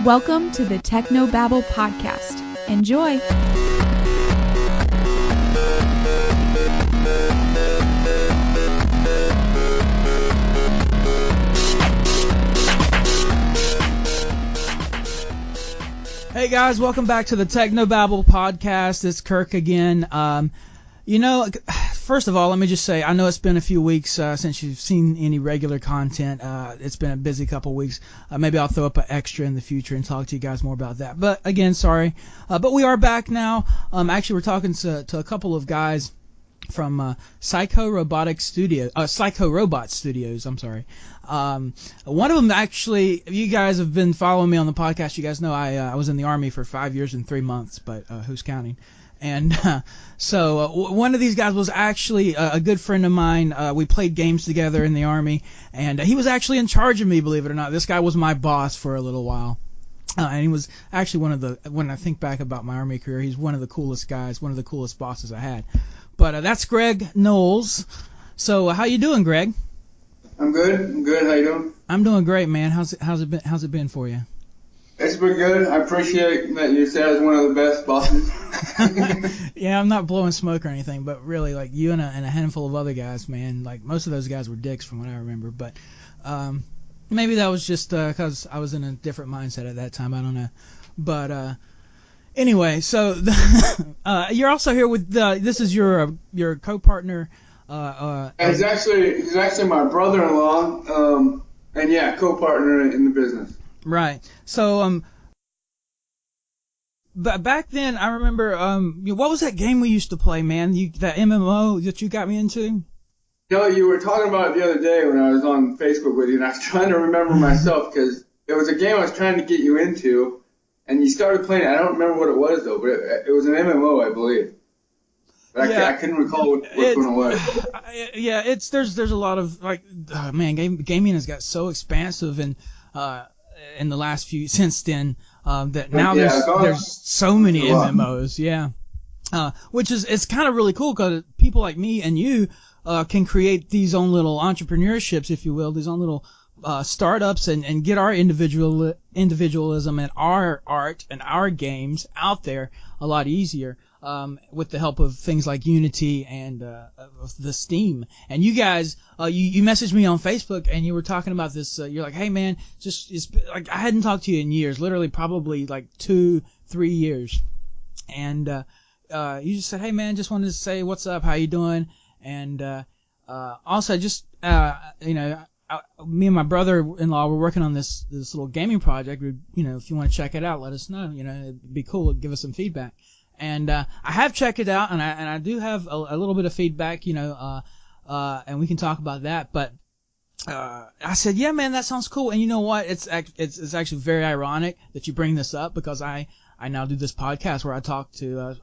Welcome to the Technobabble podcast. Enjoy! Hey guys, welcome back to the Technobabble podcast. It's Kirk again. First of all, let me just say, I know it's been a few weeks since you've seen any regular content. It's been a busy couple weeks. Maybe I'll throw up an extra in the future and talk to you guys more about that. But again, sorry. But we are back now. Actually, we're talking to a couple of guys from Pshyco Robot Studios. I'm sorry. One of them, actually, you guys have been following me on the podcast. You guys know I was in the Army for 5 years and 3 months, but who's counting? And so one of these guys was actually a good friend of mine. We played games together in the Army, and he was actually in charge of me, believe it or not. This guy was my boss for a little while. And he was actually when I think back about my Army career, he's one of the coolest guys, one of the coolest bosses I had. But that's Greg Knowles. So how you doing, Greg? I'm good. How you doing? I'm doing great, man. How's it been for you? It's been good. I appreciate that you said I was one of the best bosses. Yeah, I'm not blowing smoke or anything, but really, like, you and a handful of other guys, man, like, most of those guys were dicks from what I remember, but maybe that was just because I was in a different mindset at that time. I don't know. But anyway, so you're also here with this is your co-partner. He's actually my brother-in-law, and yeah, co-partner in the business. Right. So, but back then, I remember, what was that game we used to play, man? That MMO that you got me into? No, you were talking about it the other day when I was on Facebook with you, and I was trying to remember myself, because it was a game I was trying to get you into, and you started playing it. I don't remember what it was, though, but it was an MMO, I believe. But yeah, I couldn't recall which one it was. Yeah, there's a lot of, like, gaming has got so expansive, and in the last few since then that now there's so many MMOs, which is it's kind of really cool because people like me and you can create these own little entrepreneurships, if you will, these own little startups and get our individualism and our art and our games out there a lot easier with the help of things like Unity and the Steam. And you guys, you messaged me on Facebook and you were talking about this. You're like, hey man, it's like I hadn't talked to you in years, literally probably like 2-3 years. And you just said, hey man, just wanted to say what's up, how you doing? And also just me and my brother-in-law were working on this little gaming project. If you want to check it out, let us know. It'd be cool. Give us some feedback. And I have checked it out, and I do have a little bit of feedback, and we can talk about that. But I said, yeah, man, that sounds cool. And you know what? It's actually very ironic that you bring this up because I now do this podcast where I talk to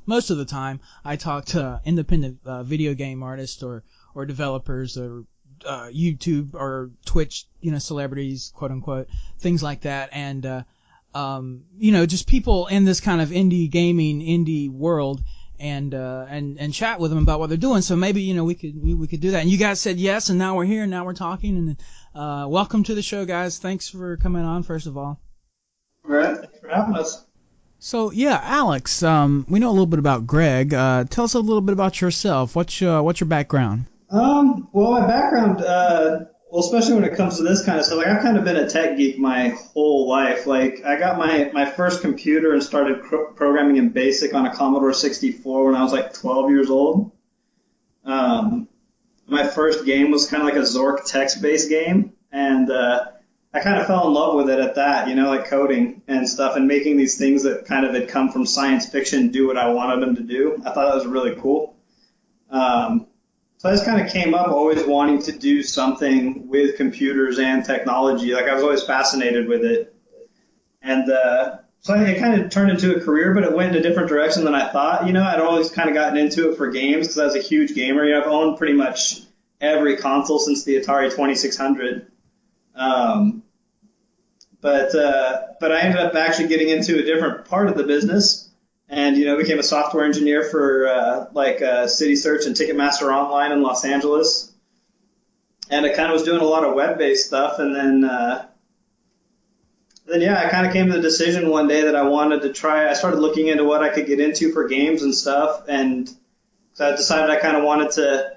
most of the time I talk to independent video game artists or developers or YouTube or Twitch, celebrities, quote unquote, things like that, and just people in this kind of indie world, and chat with them about what they're doing. So maybe we could do that. And you guys said yes, and now we're here, and now we're talking. And welcome to the show, guys. Thanks for coming on, first of all. All right, thanks for having us. So yeah, Alex, we know a little bit about Greg. Tell us a little bit about yourself. What's your background? Well, my background, especially when it comes to this kind of stuff, like I've kind of been a tech geek my whole life. Like I got my first computer and started programming in BASIC on a Commodore 64 when I was like 12 years old. My first game was kind of like a Zork text-based game, and I kind of fell in love with it at that, like coding and stuff and making these things that kind of had come from science fiction do what I wanted them to do. I thought that was really cool. So I just kind of came up always wanting to do something with computers and technology. Like I was always fascinated with it. And so it kind of turned into a career, but it went in a different direction than I thought. I'd always kind of gotten into it for games because I was a huge gamer. I've owned pretty much every console since the Atari 2600. But I ended up actually getting into a different part of the business. And, became a software engineer for City Search and Ticketmaster Online in Los Angeles. And I kind of was doing a lot of web-based stuff, and then yeah, I kind of came to the decision one day that I wanted to try. I started looking into what I could get into for games and stuff, and so I decided I kind of wanted to,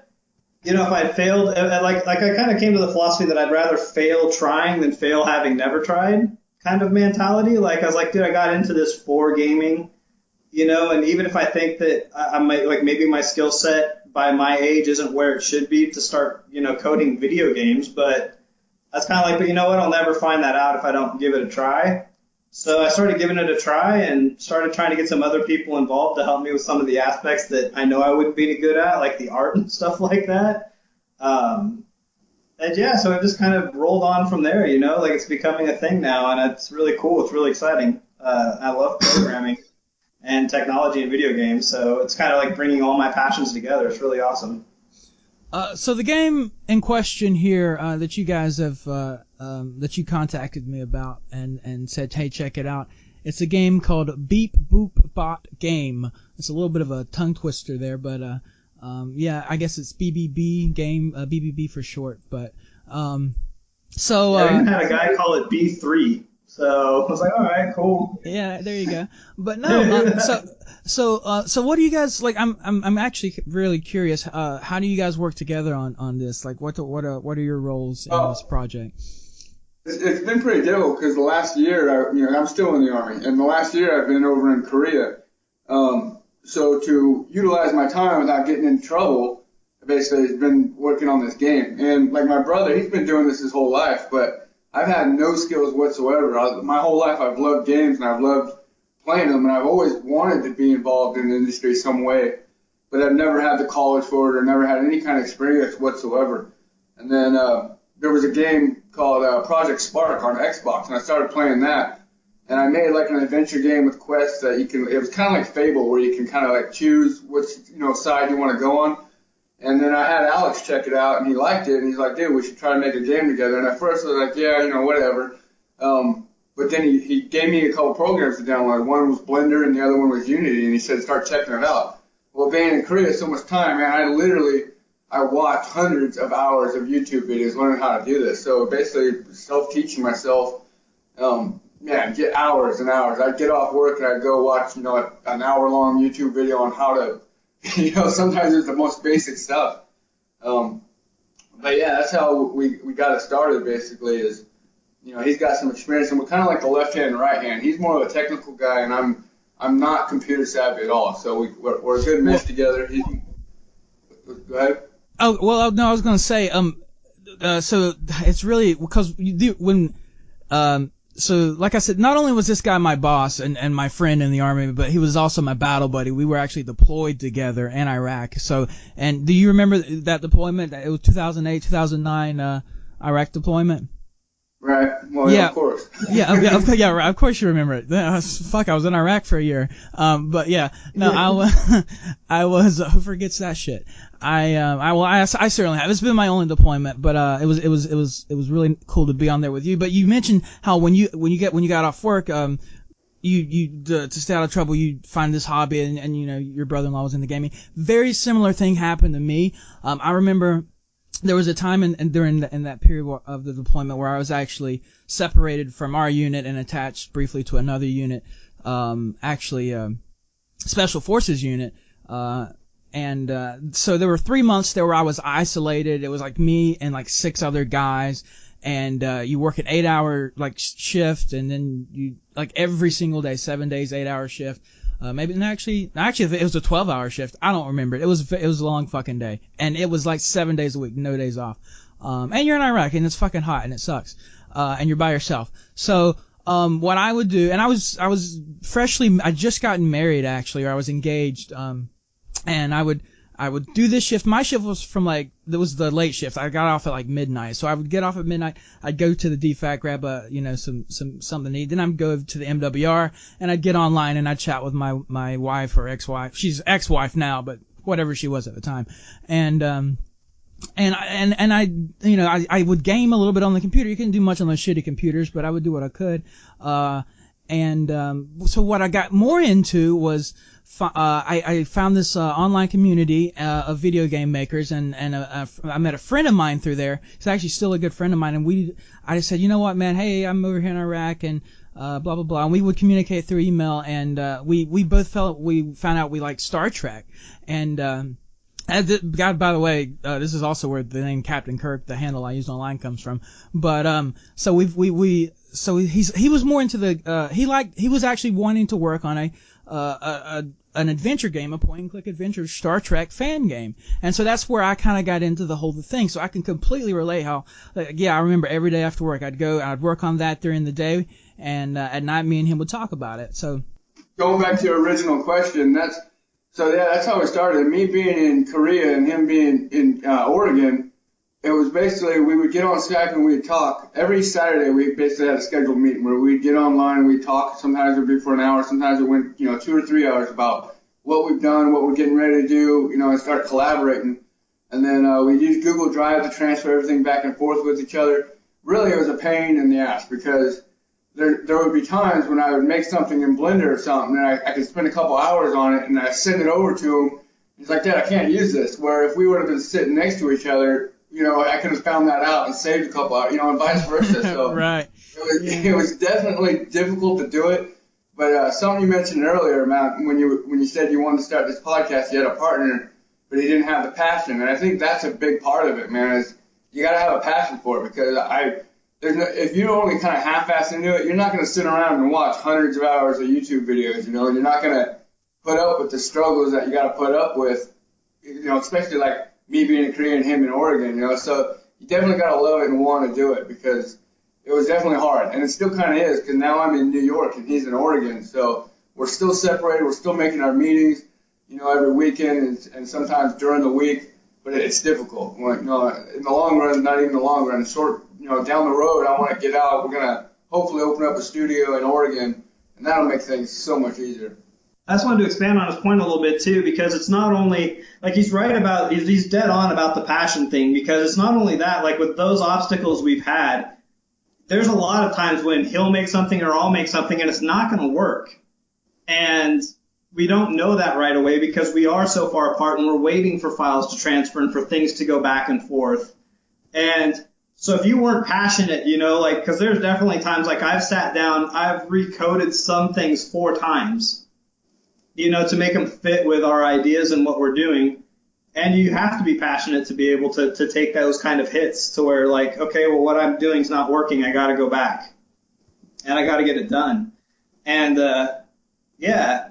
if I failed, like I kind of came to the philosophy that I'd rather fail trying than fail having never tried kind of mentality. Like I was like, dude, I got into this for gaming, and even if I think that I might, like, maybe my skill set by my age isn't where it should be to start, coding video games, but that's kind of like, but you know what, I'll never find that out if I don't give it a try. So I started giving it a try and started trying to get some other people involved to help me with some of the aspects that I know I wouldn't be good at, like the art and stuff like that. And yeah, so it just kind of rolled on from there, like it's becoming a thing now, and it's really cool. It's really exciting. I love programming and technology and video games, so it's kind of like bringing all my passions together. It's really awesome. So the game in question here that you guys have that you contacted me about and said, hey, check it out. It's a game called Beep Boop Bot Game. It's a little bit of a tongue twister there, but yeah, I guess it's BBB game, BBB for short. But so I even had a guy call it B3. So I was like, all right, cool. Yeah, there you go. But no, so what do you guys like? I'm actually really curious. How do you guys work together on this? Like, what are your roles in this project? It's been pretty difficult because the last year, I'm still in the Army, and the last year I've been over in Korea. So to utilize my time without getting in trouble, basically, has been working on this game. And like my brother, he's been doing this his whole life, but I've had no skills whatsoever. My whole life I've loved games and I've loved playing them, and I've always wanted to be involved in the industry some way, but I've never had the college for it or never had any kind of experience whatsoever. And then there was a game called Project Spark on Xbox, and I started playing that, and I made like an adventure game with quests that it was kind of like Fable, where you can kind of like choose which side you want to go on. And then I had Alex check it out, and he liked it, and he's like, dude, we should try to make a game together. And at first I was like, yeah, whatever. But then he gave me a couple programs to download. One was Blender, and the other one was Unity, and he said, start checking it out. Well, being in Korea so much time, man, I watched hundreds of hours of YouTube videos learning how to do this. So basically self-teaching myself, get hours and hours. I'd get off work, and I'd go watch, an hour-long YouTube video on how to, sometimes it's the most basic stuff. But yeah, that's how we got it started, basically, is, he's got some experience, and we're kind of like the left hand and right hand. He's more of a technical guy, and I'm not computer savvy at all. So we're a good mesh together. Go ahead. Oh, well, no, I was going to say, so it's really, because you do, so like I said, not only was this guy my boss and my friend in the Army, but he was also my battle buddy. We were actually deployed together in Iraq. So, and do you remember that deployment? It was 2008, 2009, Iraq deployment? Right. Well, yeah, of course. Yeah, right. Of course you remember it. I was in Iraq for a year. But yeah, no, I was, who forgets that shit? I certainly have. It's been my only deployment, but, it was really cool to be on there with you. But you mentioned how when you got off work, to stay out of trouble, you find this hobby, and your brother-in-law was in the gaming. Very similar thing happened to me. I remember there was a time in that period of the deployment where I was actually separated from our unit and attached briefly to another unit, Special Forces unit, so there were 3 months there where I was isolated. It was like me and like 6 other guys, and you work an 8-hour shift, and then you like every single day, 7 days, 8-hour shift. Actually, it was a 12-hour shift. I don't remember. It was a long fucking day, and it was like 7 days a week, no days off. And you're in Iraq, and it's fucking hot, and it sucks. And you're by yourself. So, what I would do, and I I'd just gotten married actually, or I was engaged, and I would do this shift. My shift was it was the late shift. I got off at midnight. So I would get off at midnight. I'd go to the DFAC, grab something to eat. Then I'd go to the MWR, and I'd get online and I'd chat with my wife or ex-wife. She's ex-wife now, but whatever she was at the time. And I would game a little bit on the computer. You couldn't do much on those shitty computers, but I would do what I could. so what I got more into was I found this online community of video game makers, and I met a friend of mine through there. He's actually still a good friend of mine, and I just said, you know what, man, hey, I'm over here in Iraq, and blah blah blah, and we would communicate through email, and we found out we liked Star Trek, and God, by the way, this is also where the name Captain Kirk, the handle I used online, comes from. But so he was more into the he was actually wanting to work on an adventure game, a point-and-click adventure Star Trek fan game. And so that's where I kind of got into the whole thing. So I can completely relate how, I remember every day after work I'd work on that during the day, and at night me and him would talk about it. So going back to your original question, that's how it started. Me being in Korea and him being in Oregon, it was basically we would get on Skype and we'd talk. Every Saturday we basically had a scheduled meeting where we'd get online and we'd talk. Sometimes it would be for an hour, sometimes it went 2 or 3 hours about what we've done, what we're getting ready to do, and start collaborating. And then we'd use Google Drive to transfer everything back and forth with each other. Really, it was a pain in the ass because there would be times when I would make something in Blender or something, and I could spend a couple hours on it, and I'd send it over to him. He's like, Dad, I can't use this. Where if we would have been sitting next to each other, I could have found that out and saved a couple hours, and vice versa. So right. It was definitely difficult to do it. But something you mentioned earlier, Matt, when you said you wanted to start this podcast, you had a partner, but he didn't have the passion. And I think that's a big part of it, man, is you got to have a passion for it, because if you're only kind of half-assed into it, you're not going to sit around and watch hundreds of hours of YouTube videos, and you're not going to put up with the struggles that you got to put up with, especially like me being in Korea and him in Oregon, so you definitely got to love it and want to do it, because it was definitely hard, and it still kind of is, because now I'm in New York and he's in Oregon, so we're still separated, we're still making our meetings, every weekend and sometimes during the week, but it's difficult. In the long run, not even the long run, short, down the road, I want to get out. We're going to hopefully open up a studio in Oregon, and that'll make things so much easier. I just wanted to expand on his point a little bit, too, because it's not only, he's right about, he's dead on about the passion thing, because it's not only that, with those obstacles we've had, there's a lot of times when he'll make something or I'll make something and it's not going to work. And we don't know that right away because we are so far apart and we're waiting for files to transfer and for things to go back and forth. And so if you weren't passionate, because there's definitely times I've sat down, I've recoded some things 4 times, to make them fit with our ideas and what we're doing. And you have to be passionate to be able to take those kind of hits to where okay, well, what I'm doing is not working. I got to go back and I got to get it done. And,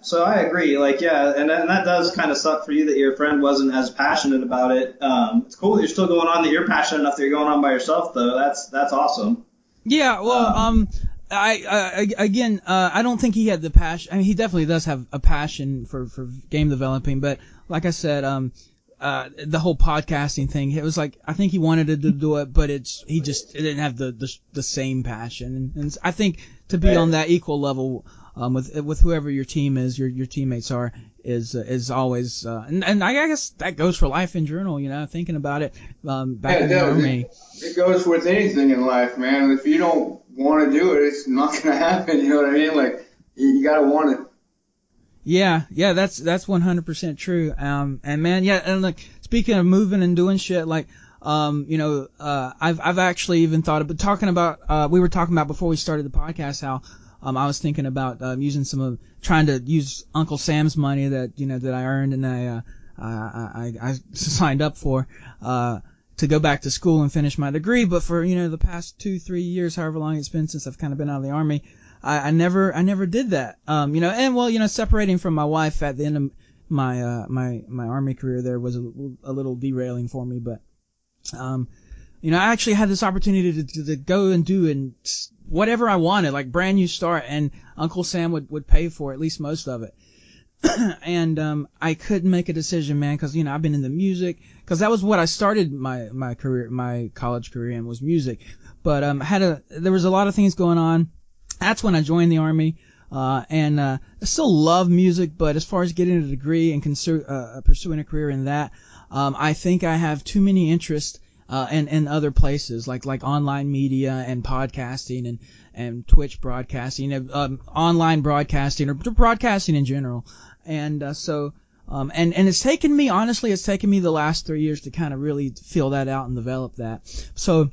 so I agree. And that does kind of suck for you that your friend wasn't as passionate about it. It's cool that you're still going on, that you're passionate enough that you're going on by yourself, though. That's awesome. Yeah, well, I don't think he had the passion. I mean, he definitely does have a passion for game developing, but like I said, the whole podcasting thing, it was I think he wanted to do it, but it didn't have the same passion. And I think to be on that equal level, with whoever your team is, your teammates are, is always, and I guess that goes for life in general, thinking about it, back in the Army. It goes with anything in life, man. If you don't want to do it, it's not going to happen, you know what I mean? You got to want it. Yeah, that's 100% true. And man, and speaking of moving and doing shit, I've actually even thought about talking about, we were talking about before we started the podcast how, I was thinking about, trying to use Uncle Sam's money that I earned and I signed up for, to go back to school and finish my degree. But for, the past 2-3 years, however long it's been since I've kind of been out of the Army, I never did that. Separating from my wife at the end of my my Army career there was a little derailing for me, but I actually had this opportunity to go and do whatever I wanted, brand new start, and Uncle Sam would pay for at least most of it. And I couldn't make a decision, man, because I've been in the music, because that was what I started my career, my college career in, was music. But there was a lot of things going on. That's when I joined the Army, and I still love music, but as far as getting a degree and pursuing a career in that, I think I have too many interests and other places like online media and podcasting and Twitch broadcasting, online broadcasting or broadcasting in general. And and it's taken me the last 3 years to kind of really feel that out and develop that. So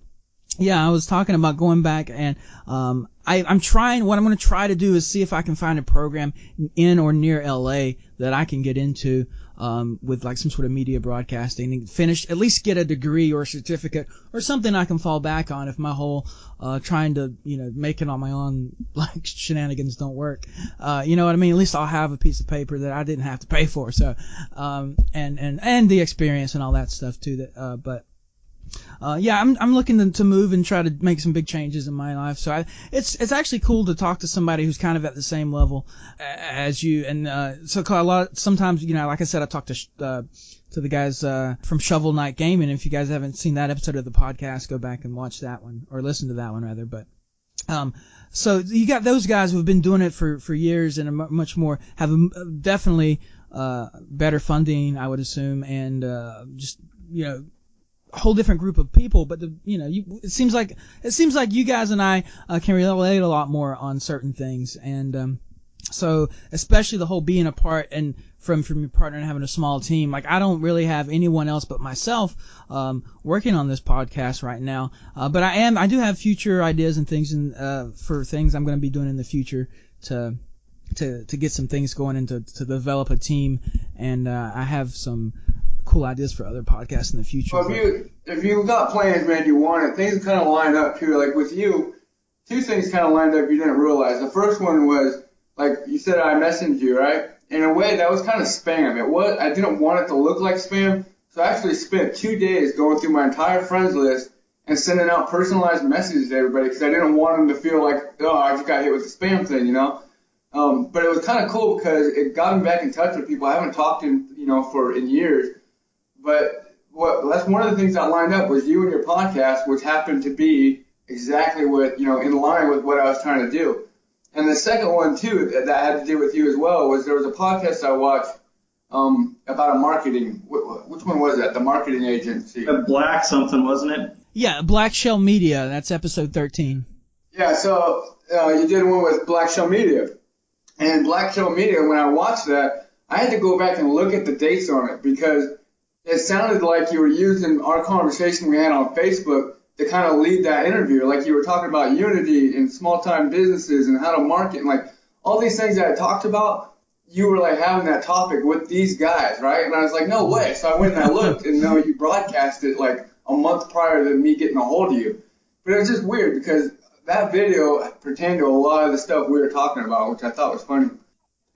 yeah, I was talking about going back, and I'm trying. What I'm going to try to do is see if I can find a program in or near LA that I can get into with like some sort of media broadcasting and at least get a degree or a certificate or something I can fall back on if my whole trying to make it on my own like shenanigans don't work. You know what I mean? At least I'll have a piece of paper that I didn't have to pay for. So and the experience and all that stuff too. Yeah, I'm looking to move and try to make some big changes in my life. So it's actually cool to talk to somebody who's kind of at the same level as you. And sometimes like I said, I talk to the guys from Shovel Knight Gaming. If you guys haven't seen that episode of the podcast, go back and watch that one, or listen to that one rather. But so you got those guys who have been doing it for years and are much more definitely better funding, I would assume, and just a whole different group of people, but it seems like you guys and I can relate a lot more on certain things, and so especially the whole being apart and from your partner and having a small team. Like I don't really have anyone else but myself working on this podcast right now, but I do have future ideas and things for things I'm going to be doing in the future to get some things going and to develop a team, and I have some cool ideas for other podcasts in the future. Well, if you got plans, man, you want it, things kind of line up too. Like with you, two things kind of lined up you didn't realize. The first one was, like you said, I messaged you, right? In a way, that was kind of spam. I didn't want it to look like spam, so I actually spent 2 days going through my entire friends list and sending out personalized messages to everybody because I didn't want them to feel like, oh, I just got hit with the spam thing, But it was kind of cool because it got me back in touch with people I haven't talked to, in years. But that's one of the things that lined up was you and your podcast, which happened to be exactly what, in line with what I was trying to do. And the second one, too, that had to do with you as well, was there was a podcast I watched about a marketing. Which one was that? The marketing agency. Black something, wasn't it? Yeah, Black Shell Media. That's episode 13. Yeah, so you did one with Black Shell Media. And Black Shell Media, when I watched that, I had to go back and look at the dates on it because it sounded like you were using our conversation we had on Facebook to kind of lead that interview. Like you were talking about unity and small-time businesses and how to market and like all these things that I talked about, you were like having that topic with these guys, right? And I was like, no way. So I went and I looked and you broadcast it like a month prior to me getting a hold of you. But it was just weird because that video pertained to a lot of the stuff we were talking about, which I thought was funny.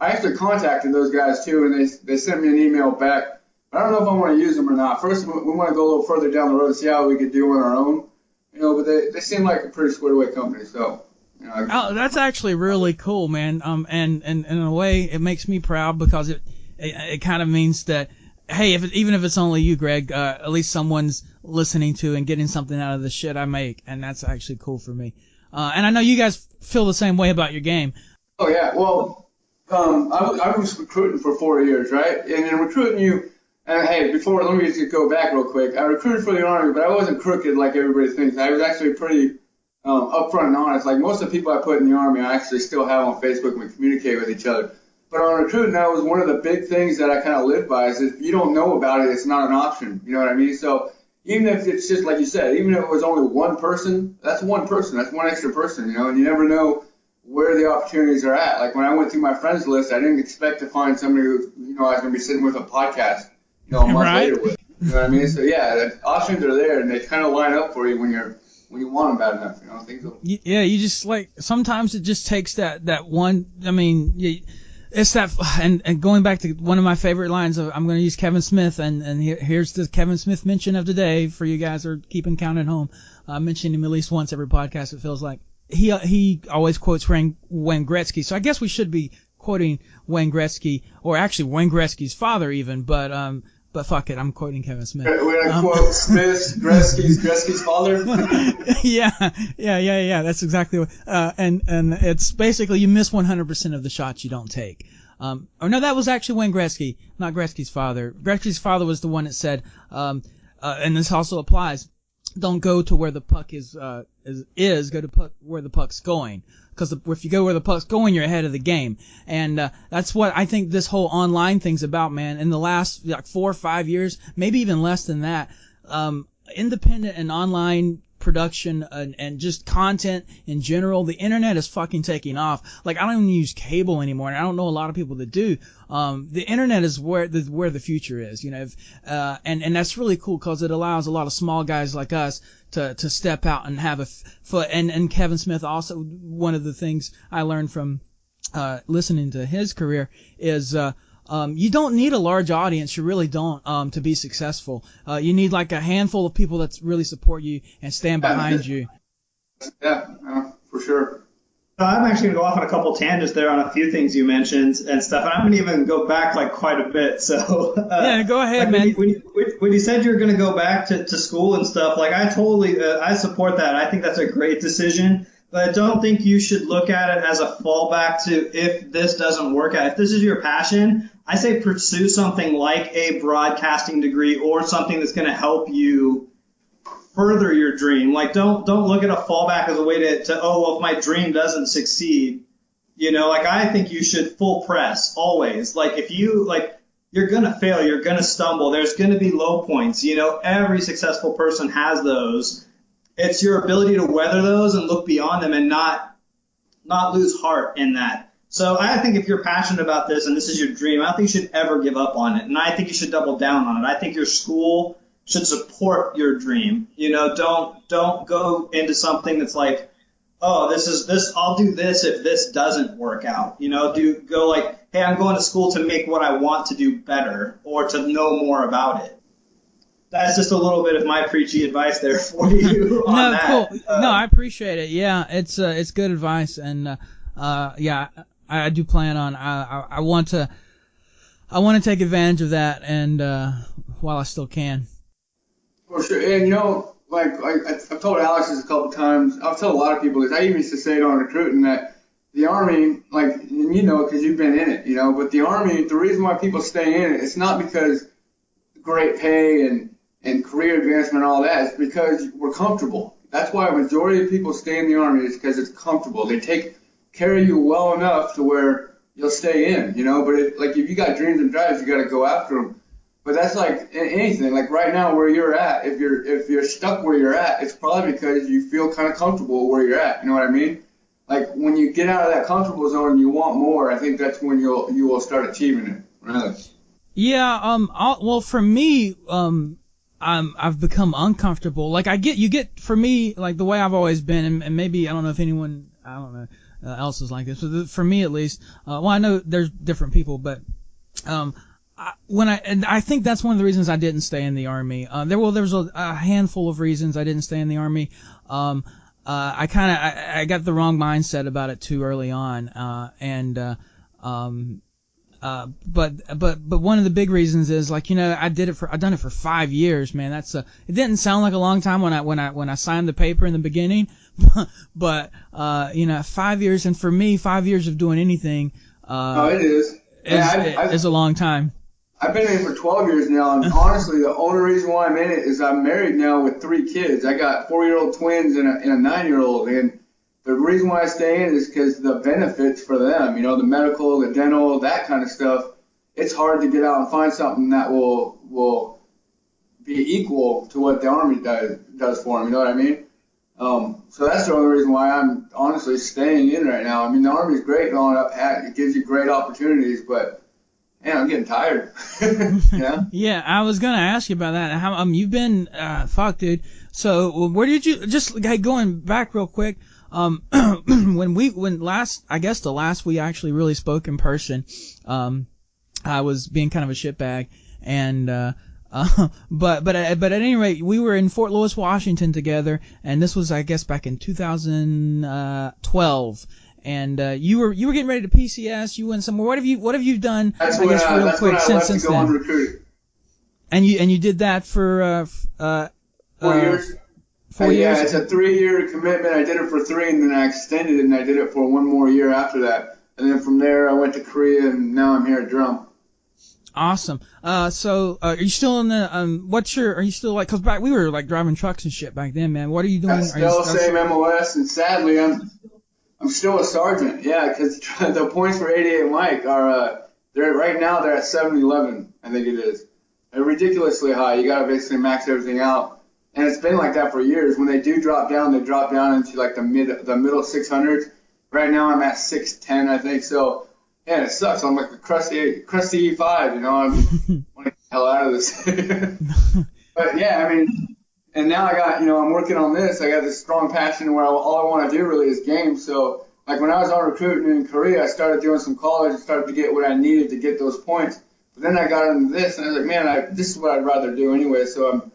I actually contacted those guys too, and they sent me an email back. I don't know if I want to use them or not. First, we want to go a little further down the road and see how we could do on our own. But they seem like a pretty squared away company. So, that's actually really cool, man. And in a way, it makes me proud because it kind of means that, hey, even if it's only you, Greg, at least someone's listening to and getting something out of the shit I make, and that's actually cool for me. And I know you guys feel the same way about your game. Oh yeah, well, I was recruiting for 4 years, right? And in recruiting you. And hey, let me just go back real quick. I recruited for the Army, but I wasn't crooked like everybody thinks. I was actually pretty upfront and honest. Like most of the people I put in the Army, I actually still have on Facebook and we communicate with each other. But on recruiting, that was one of the big things that I kind of live by is if you don't know about it, it's not an option. You know what I mean? So even if it's just like you said, even if it was only one person, that's one person. That's one extra person, and you never know where the opportunities are at. Like when I went through my friends list, I didn't expect to find somebody who, I was going to be sitting with a podcast. A month later with. You know what I mean? So yeah, the options are there, and they kind of line up for you when you want them bad enough. Things will... Yeah, you just sometimes it just takes that one. I mean, it's that, and going back to one of my favorite lines of I'm going to use Kevin Smith, and here's the Kevin Smith mention of the day for you guys who are keeping count at home. I mention him at least once every podcast. It feels like he always quotes Wayne Gretzky, so I guess we should be quoting Wayne Gretzky, or actually Wayne Gretzky's father even, but fuck it, I'm quoting Kevin Smith. We're gonna quote Smith, Gretzky's father. Yeah. That's exactly what. And it's basically you miss 100% of the shots you don't take. Or no, that was actually Wayne Gretzky, not Gretzky's father. Gretzky's father was the one that said, and this also applies. don't go to where the puck is go to where the puck's going. Because if you go where the puck's going, you're ahead of the game. And that's what I think this whole online thing's about, man. In the last 4 or 5 years, maybe even less than that, independent and online production and just content in general, the internet is fucking taking off. Like, I don't even use cable anymore, and I don't know a lot of people that do. The internet is where the future is, you know. And that's really cool because it allows a lot of small guys like us to step out and have a foot. And Kevin Smith also, one of the things I learned from listening to his career is you don't need a large audience. You really don't, to be successful. You need like a handful of people that really support you and stand behind you. Yeah, for sure. So I'm actually going to go off on a couple tangents there on a few things you mentioned and stuff, and I'm going to even go back like quite a bit. So yeah, go ahead, man. When you said you were going to go back to school and stuff, like I totally I support that. I think that's a great decision. But I don't think you should look at it as a fallback to if this doesn't work out. If this is your passion, I say pursue something like a broadcasting degree or something that's going to help you further your dream. Like don't look at a fallback as a way to well, if my dream doesn't succeed, you know, like I think you should full press always. Like if you you're going to fail, you're going to stumble, there's going to be low points. You know, every successful person has those. It's your ability to weather those and look beyond them and not lose heart in that. So I think if you're passionate about this and this is your dream, I don't think you should ever give up on it. And I think you should double down on it. I think your school should support your dream. You know, don't go into something that's like, oh, I'll do this if this doesn't work out. You know, go like, hey, I'm going to school to make what I want to do better or to know more about it. That's just a little bit of my preachy advice there for you on no, that. Cool. No, I appreciate it. Yeah, it's good advice, and yeah, I do plan on. I want to take advantage of that, and while I still can. For sure, and you know, like I've told Alex this a couple times. I've told a lot of people this. I even used to say it on recruiting that the Army, like, and you know, because you've been in it, you know, but the Army, the reason why people stay in it, it's not because great pay and career advancement and all that, is because we're comfortable. That's why a majority of people stay in the Army, is because it's comfortable. They take care of you well enough to where you'll stay in, you know. But if you got dreams and drives, you got to go after them. But that's like anything. Like right now, where you're at, if you're stuck where you're at, it's probably because you feel kind of comfortable where you're at. You know what I mean? Like when you get out of that comfortable zone and you want more, I think that's when you will start achieving it. Really. Yeah. Well, for me, I've become uncomfortable. Like for me, like the way I've always been, and maybe I don't know if anyone else is like this, but for me at least, well, I know there's different people, but I think that's one of the reasons I didn't stay in the Army. There was a handful of reasons I didn't stay in the Army. I got the wrong mindset about it too early on, but one of the big reasons is, like, you know, I've done it for 5 years, man. It didn't sound like a long time when I signed the paper in the beginning, but you know, 5 years, and for me, 5 years of doing anything, it is a long time. I've been in it for 12 years now, and honestly, the only reason why I'm in it is I'm married now with 3 kids. I got 4-year-old twins and a 9-year-old, and the reason why I stay in is because the benefits for them, you know, the medical, the dental, that kind of stuff. It's hard to get out and find something that will be equal to what the Army does for them. You know what I mean? So that's the only reason why I'm honestly staying in right now. I mean, the Army's great and all that. It gives you great opportunities, but man, I'm getting tired. Yeah. Yeah, I was gonna ask you about that. How you've been dude. So where did you going back real quick? When last we actually really spoke in person, I was being kind of a shitbag, and but at any rate, we were in Fort Lewis, Washington together, and this was, I guess, back in 2012. And you were getting ready to PCS. You went somewhere. What have you done? That's when I left to go on recruiting. And you did that for 4 years. 4 years. Yeah, it's a 3-year commitment. I did it for 3, and then I extended it, and I did it for 1 more year after that. And then from there, I went to Korea, and now I'm here at Drum. Awesome. So are you still in the are you still like? Cause back we were like driving trucks and shit back then, man. What are you doing? I'm still same MOS, and sadly I'm still a sergeant. Yeah, because the points for 88 Mike are they're at 711, I think it is. They're ridiculously high. You gotta basically max everything out, and it's been like that for years. When they do drop down, they drop down into like the middle 600s. Right now I'm at 610, I think. So. Yeah, it sucks. I'm like a crusty E5, you know. I want to get the hell out of this. But yeah, I mean, and now I got, I'm working on this. I got this strong passion where all I want to do really is games. So like when I was on recruiting in Korea, I started doing some college and started to get what I needed to get those points. But then I got into this, and I was like, man, this is what I'd rather do anyway. So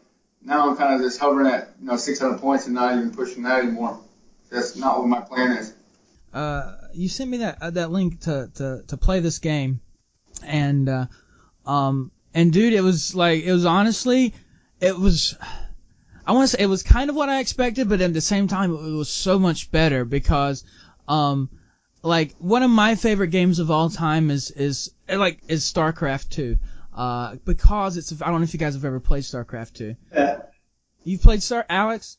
I'm kind of just hovering at 600 points and not even pushing that anymore. That's not what my plan is. You sent me that link to play this game, and dude, it was honestly, I want to say it was kind of what I expected, but at the same time it was so much better because like one of my favorite games of all time is StarCraft 2, because I don't know if you guys have ever played StarCraft 2. Yeah. You've played Alex?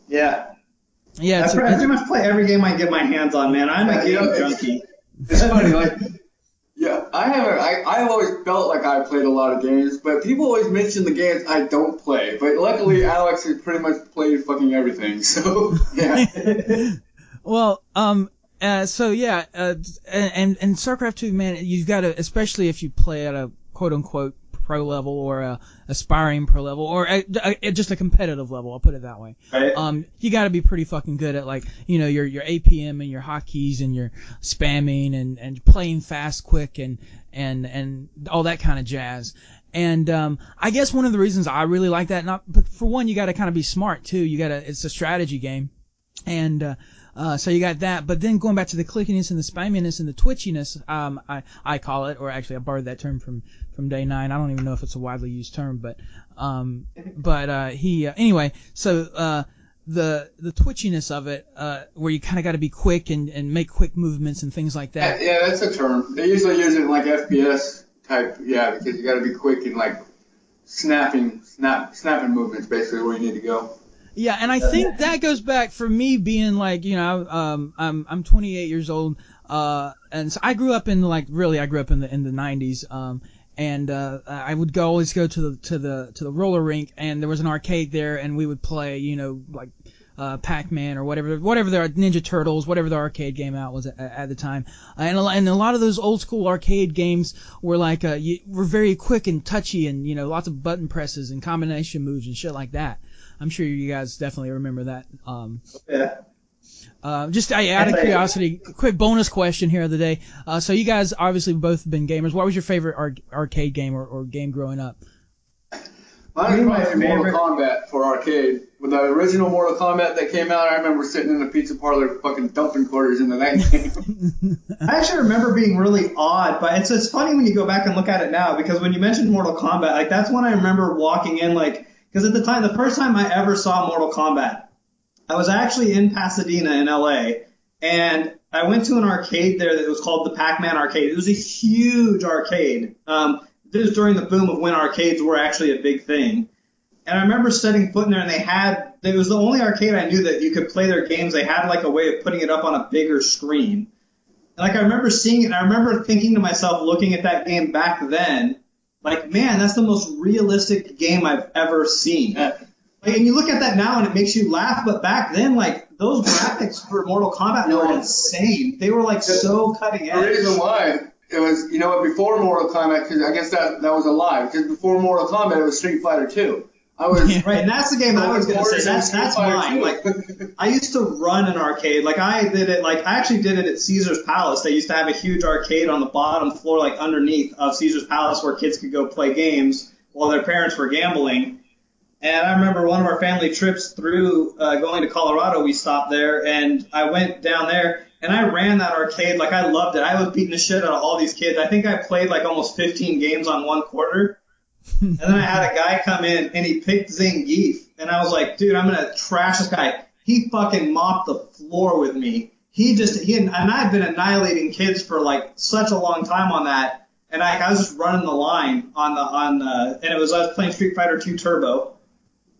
Yeah. Yeah, I pretty much play every game I can get my hands on, man. I'm a game junkie. It's funny, I've always felt like I played a lot of games, but people always mention the games I don't play. But luckily, Alex has pretty much played fucking everything, so yeah. Well, and StarCraft 2, man, you've got to, especially if you play at a quote unquote pro level or a aspiring pro level or just a competitive level, I'll put it that way. Right. You got to be pretty fucking good at your APM and your hotkeys and your spamming and playing fast, quick and all that kind of jazz. And I guess one of the reasons I really like that, but for one, you got to kind of be smart too. It's a strategy game, and so you got that, but then going back to the clickiness and the spamminess and the twitchiness, I call it, or actually I borrowed that term from Day 9. I don't even know if it's a widely used term, but anyway, so the twitchiness of it, where you kind of got to be quick and make quick movements and things like that. Yeah, that's a term. They usually use it in like FPS type, because you got to be quick and like snapping movements basically where you need to go. Yeah, and I think that goes back for me being like, I'm 28 years old, and so I grew up in the 90s, and I would always go to the roller rink, and there was an arcade there, and we would play, Pac-Man or whatever the Ninja Turtles, whatever the arcade game out was at the time, and a lot of those old school arcade games were were very quick and touchy, and lots of button presses and combination moves and shit like that. I'm sure you guys definitely remember that. Yeah. Just out of curiosity, quick bonus question here of the day. So you guys obviously both been gamers. What was your favorite arcade game or game growing up? Mine was probably Mortal Kombat for arcade. With the original Mortal Kombat that came out, I remember sitting in a pizza parlor fucking dumping quarters into that game. I actually remember being really odd, but it's funny when you go back and look at it now, because when you mentioned Mortal Kombat, that's when I remember walking in, because at the time, the first time I ever saw Mortal Kombat, I was actually in Pasadena in LA, and I went to an arcade there that was called the Pac-Man arcade. It was a huge arcade. This was during the boom of when arcades were actually a big thing. And I remember setting foot in there, and it was the only arcade I knew that you could play their games. They had a way of putting it up on a bigger screen. And I remember seeing it, and I remember thinking to myself, looking at that game back then, man, that's the most realistic game I've ever seen. And you look at that now and it makes you laugh, but back then, those graphics for Mortal Kombat were insane. They were so cutting edge. The reason why it was, before Mortal Kombat, because I guess that was a lie, because before Mortal Kombat it was Street Fighter 2. Right, and that's the game I was going to say. That's mine. I used to run an arcade. I actually did it at Caesar's Palace. They used to have a huge arcade on the bottom floor, underneath of Caesar's Palace, where kids could go play games while their parents were gambling. And I remember one of our family trips through going to Colorado, we stopped there, and I went down there, and I ran that arcade. I loved it. I was beating the shit out of all these kids. I think I played almost 15 games on one quarter. And then I had a guy come in, and he picked Zangief, and I was like, dude, I'm going to trash this guy. He fucking mopped the floor with me. And I've been annihilating kids for such a long time on that. and I was just running the line and I was playing Street Fighter 2 Turbo,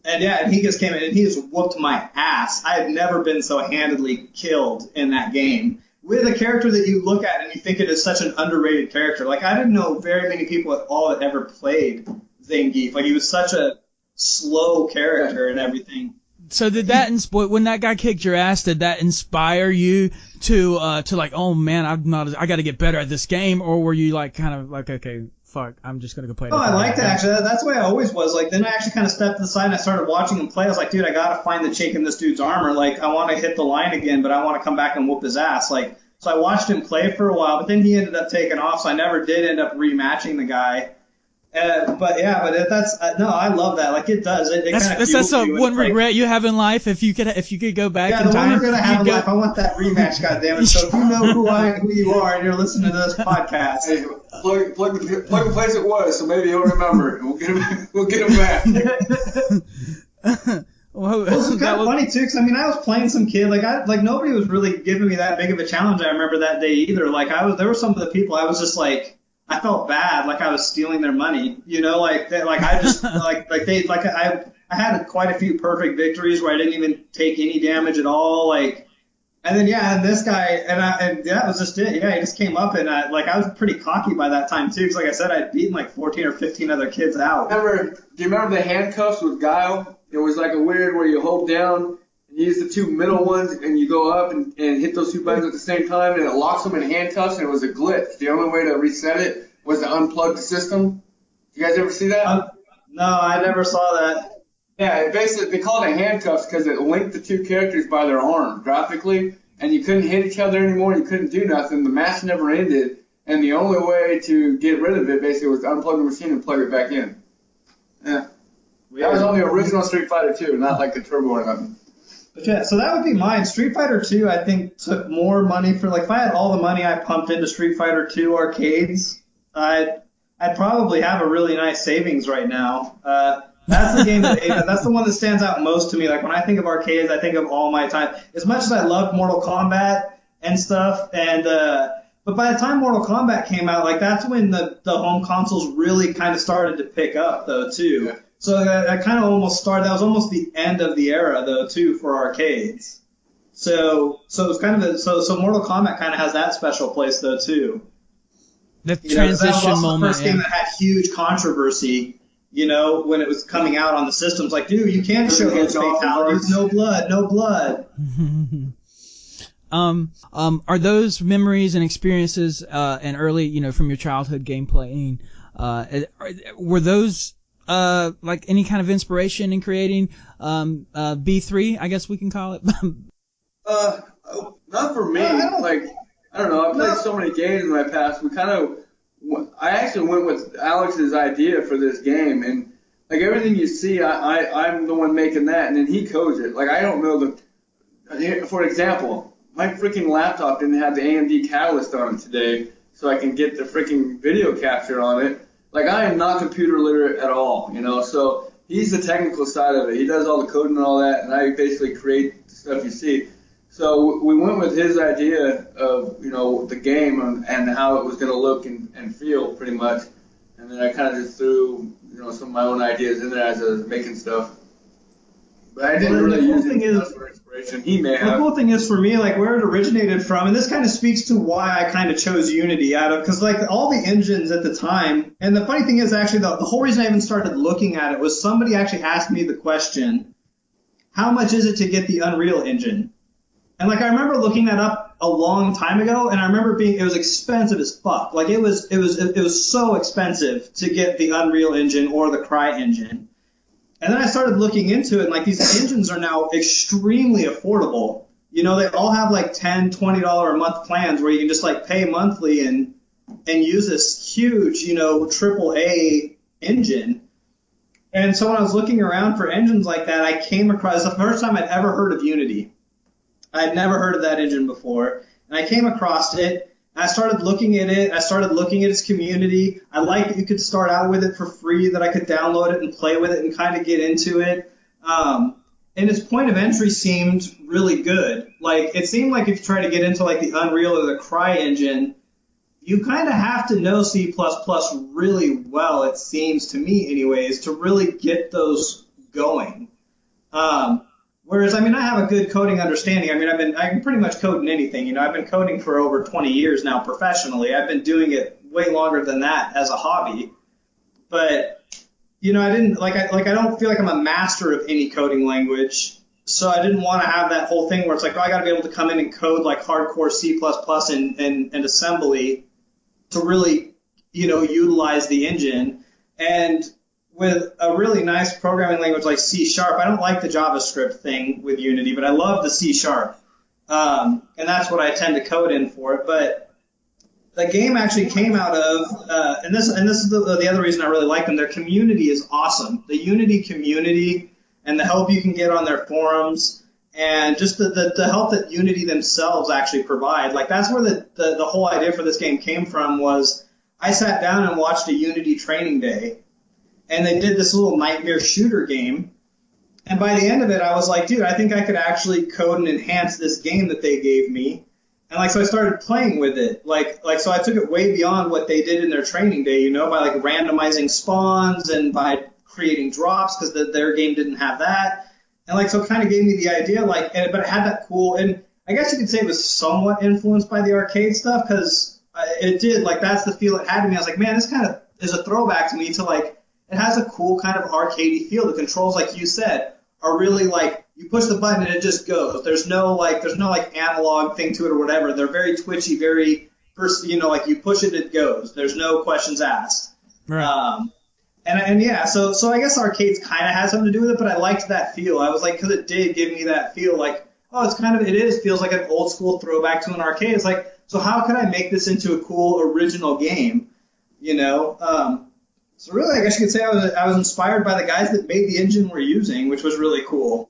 and he just came in and he just whooped my ass. I had never been so handedly killed in that game with a character that you look at and you think it is such an underrated character. Like, I didn't know very many people at all that ever played Zangief. Like, he was such a slow character and everything. So did that when that guy kicked your ass, did that inspire you to like, oh man, I got to get better at this game, or were you like kind of like, okay, fuck, I'm just gonna go play? Oh, I liked it actually. That's the way I always was. Like, then I actually kind of stepped to the side and I started watching him play. I was like, dude, I gotta find the chink in this dude's armor. Like, I want to hit the line again, but I want to come back and whoop his ass. Like, so I watched him play for a while, but then he ended up taking off, so I never did end up rematching the guy. But I love that. Like, it does. That's one regret you have in life. If you could go back in time. Yeah, the one regret I have in life. I want that rematch. goddammit. So if you know who you are and you're listening to this podcast, hey, plug the place it was, so maybe he'll remember. We'll get him back. Well, it was kind of funny too, because I mean, I was playing some kid. Like nobody was really giving me that big of a challenge. I remember that day either. Like, there were some of the people I was just like, I felt bad, like I was stealing their money, you know, I had quite a few perfect victories where I didn't even take any damage at all, like, and then and this guy, and that was just it. Yeah, he just came up and I was pretty cocky by that time too, because like I said, I'd beaten like 14 or 15 other kids out. Do you remember the handcuffs with Guile? It was like a weird where you hold down and use the two middle ones and you go up and hit those two buttons at the same time and it locks them in handcuffs, and it was a glitch. The only way to reset it was to unplug the system. You guys ever see that? No, I never saw that. Yeah, basically they called it handcuffs because it linked the two characters by their arm graphically, and you couldn't hit each other anymore. You couldn't do nothing. The match never ended, and the only way to get rid of it basically was to unplug the machine and plug it back in. Yeah. That was on the original Street Fighter 2, not like the Turbo or nothing. But yeah, so that would be mine. Street Fighter 2, I think, took more money for, like, if I had all the money I pumped into Street Fighter 2 arcades, I'd probably have a really nice savings right now. That's the game that's the one that stands out most to me. Like, when I think of arcades, I think of all my time. As much as I loved Mortal Kombat and stuff, but by the time Mortal Kombat came out, like, that's when the home consoles really kind of started to pick up, though, too. Yeah. So that kind of almost started. That was almost the end of the era, though, too, for arcades. So it was kind of so Mortal Kombat kind of has that special place, though, too. The transition that was also moment. The first game that had huge controversy. You know, when it was coming out on the systems, like, dude, you can't show those fatalities. No blood, no blood. Are those memories and experiences and early, from your childhood game playing, were those like any kind of inspiration in creating B3, I guess we can call it? Not for me. I don't know. I've played so many games in my past. I actually went with Alex's idea for this game, and like everything you see, I'm the one making that, and then he codes it. Like, I don't know for example, my freaking laptop didn't have the AMD Catalyst on it today, so I can get the freaking video capture on it. Like, I am not computer literate at all, so he's the technical side of it. He does all the coding and all that, and I basically create the stuff you see. So we went with his idea of, the game and how it was going to look and feel pretty much. And then I kind of just threw, some of my own ideas in there as I was making stuff. But I didn't really use it for inspiration. He may have. The cool thing is for me, like, where it originated from, and this kind of speaks to why I kind of chose Unity because like all the engines at the time, and the funny thing is actually the whole reason I even started looking at it was somebody actually asked me the question, how much is it to get the Unreal Engine? And like, I remember looking that up a long time ago, and I remember it was expensive as fuck. Like, it was so expensive to get the Unreal Engine or the Cry engine. And then I started looking into it, and like, these engines are now extremely affordable. They all have like $10, $20 a month plans where you can just like pay monthly and use this huge, AAA engine. And so when I was looking around for engines like that, I came across the first time I'd ever heard of Unity. I had never heard of that engine before, and I came across it. I started looking at it. I started looking at its community. I liked that you could start out with it for free, that I could download it and play with it and kind of get into it. And its point of entry seemed really good. Like, it seemed like if you try to get into like the Unreal or the Cry engine, you kind of have to know C++ really well, it seems to me anyways, to really get those going. Whereas, I mean, I have a good coding understanding. I mean, I can pretty much code in anything. You know, I've been coding for over 20 years now professionally. I've been doing it way longer than that as a hobby. But, you know, I don't feel like I'm a master of any coding language. So I didn't want to have that whole thing where it's like, oh, I got to be able to come in and code like hardcore C++ and assembly to really, you know, utilize the engine. And with a really nice programming language like C#, I don't like the JavaScript thing with Unity, but I love the C#. And that's what I tend to code in for it. But the game actually came out of, and this is the other reason I really like them. Their community is awesome. The Unity community and the help you can get on their forums and just the help that Unity themselves actually provide. Like that's where the whole idea for this game came from was I sat down and watched a Unity training day. And they did this little nightmare shooter game. And by the end of it, I was like, dude, I think I could actually code and enhance this game that they gave me. And like, so I started playing with it. Like, so I took it way beyond what they did in their training day, you know, by like randomizing spawns and by creating drops because their game didn't have that. And like, so it kind of gave me the idea, like, but it had that cool, and I guess you could say it was somewhat influenced by the arcade stuff because it did, like, that's the feel it had to me. I was like, man, this kind of is a throwback to me to like, it has a cool kind of arcadey feel. The controls, like you said, are really like you push the button and it just goes. There's no analog thing to it or whatever. They're very twitchy, very you know, like you push it, it goes. There's no questions asked. Right. And yeah, so I guess arcades kind of had something to do with it, but I liked that feel. I was like, because it did give me that feel, like, oh, feels like an old school throwback to an arcade. It's like, so how could I make this into a cool original game? You know. So really, I guess you could say I was inspired by the guys that made the engine we're using, which was really cool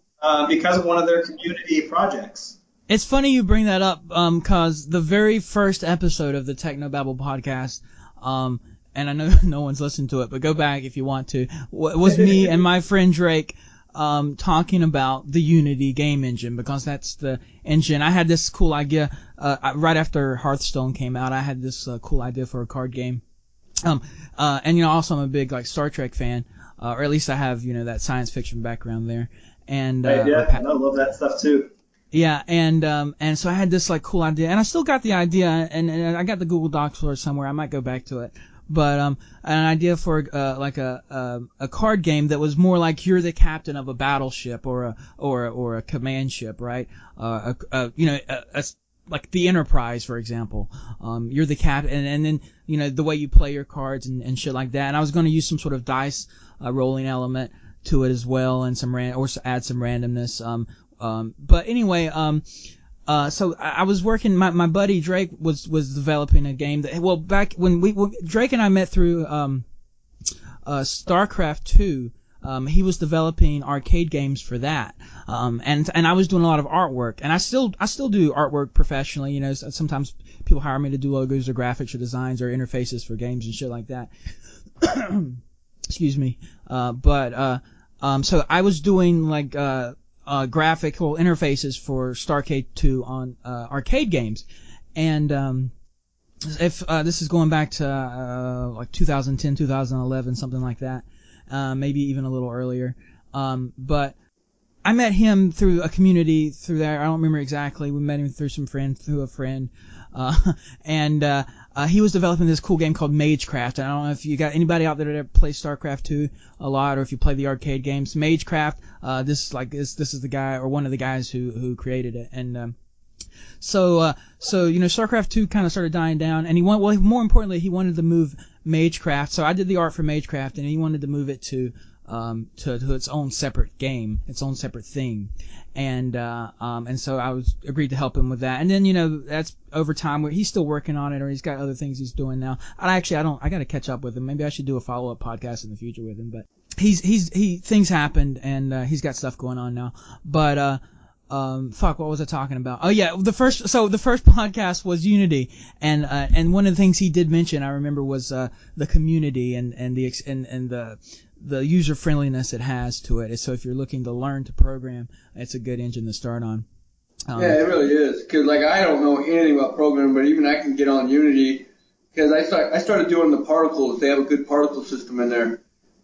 because of one of their community projects. It's funny you bring that up because the very first episode of the Technobabble podcast, and I know no one's listened to it, but go back if you want to, was me and my friend Drake talking about the Unity game engine because that's the engine. I had this cool idea right after Hearthstone came out. I had this cool idea for a card game. And you know, also I'm a big like Star Trek fan, or at least I have, you know, that science fiction background there. And I love that stuff too. Yeah, and so I had this like cool idea, and I still got the idea, and I got the Google Docs for it somewhere. I might go back to it, but an idea for like a card game that was more like you're the captain of a battleship or a command ship, right? Like the Enterprise, for example. You're the captain, and then, you know, the way you play your cards and shit like that. And I was going to use some sort of dice rolling element to it as well, and or add some randomness. But anyway, so I was working. My buddy Drake was developing a game that, well, back when Drake and I met through StarCraft 2. He was developing arcade games for that, and I was doing a lot of artwork, and I still do artwork professionally. You know, sometimes people hire me to do logos or graphics or designs or interfaces for games and shit like that. Excuse me. So I was doing like graphical interfaces for Starcade 2 on arcade games, and if this is going back to like 2010, 2011, something like that. Maybe even a little earlier. But I met him through a community through there. I don't remember exactly. We met him through a friend. And he was developing this cool game called Magecraft. And I don't know if you got anybody out there that plays StarCraft 2 a lot, or if you play the arcade games. Magecraft, this is the guy, or one of the guys who created it. And, so, you know, StarCraft 2 kind of started dying down, and more importantly, he wanted to move Magecraft. So I did the art for Magecraft, and he wanted to move it to its own separate game, its own separate thing. And so I agreed to help him with that. And then, you know, that's over time where he's still working on it, or he's got other things he's doing now. I got to catch up with him. Maybe I should do a follow-up podcast in the future with him, but things happened, and he's got stuff going on now. But, what was I talking about? Oh yeah, the first podcast was Unity, and one of the things he did mention, I remember, was the community and the user friendliness it has to it. So if you're looking to learn to program, it's a good engine to start on. Yeah, it really is. Cause like I don't know anything about programming, but even I can get on Unity because I started doing the particles. They have a good particle system in there,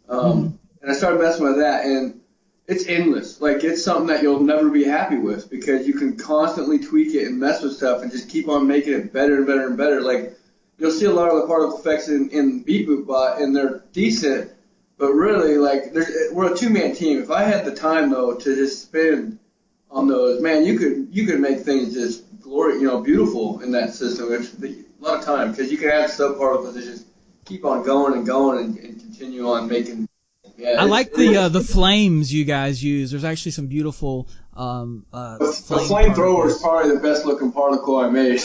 and I started messing with that, and it's endless. Like, it's something that you'll never be happy with because you can constantly tweak it and mess with stuff and just keep on making it better and better and better. Like, you'll see a lot of the particle effects in BeatBootBot, and they're decent, but really, like, we're a two-man team. If I had the time, though, to just spend on those, man, you could make things just beautiful in that system. It's a lot of time because you can add subparticles that just keep on going and going and continue on making. Yeah, I like the flames you guys use. There's actually some beautiful the flamethrower is probably the best looking particle I made.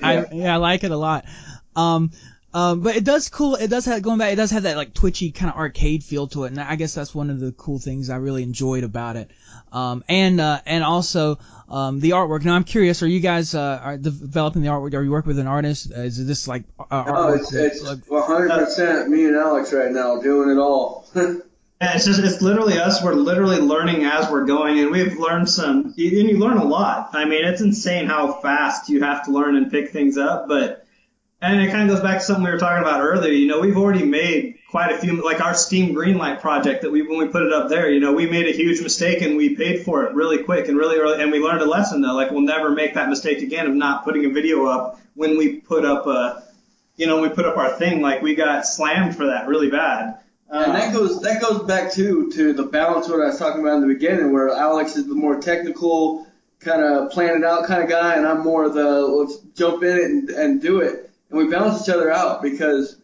I like it a lot. But it does have that like twitchy kind of arcade feel to it, and I guess that's one of the cool things I really enjoyed about it. And also the artwork. Now I'm curious, are you guys are developing the artwork? Are you working with an artist? Is this like artwork? No, it's 100% me and Alex right now doing it all. Yeah, it's literally us. We're literally learning as we're going, and we've learned and you learn a lot. I mean, it's insane how fast you have to learn and pick things up, and it kind of goes back to something we were talking about earlier. We've already made quite a few, like our Steam Greenlight project that when we put it up there, we made a huge mistake and we paid for it really quick and really early, and we learned a lesson though. Like, we'll never make that mistake again of not putting a video up when we put up our thing. Like, we got slammed for that really bad. And that goes back to the balance what I was talking about in the beginning, where Alex is the more technical, kind of plan it out kind of guy, and I'm more the let's jump in it and do it. And we balance each other out because,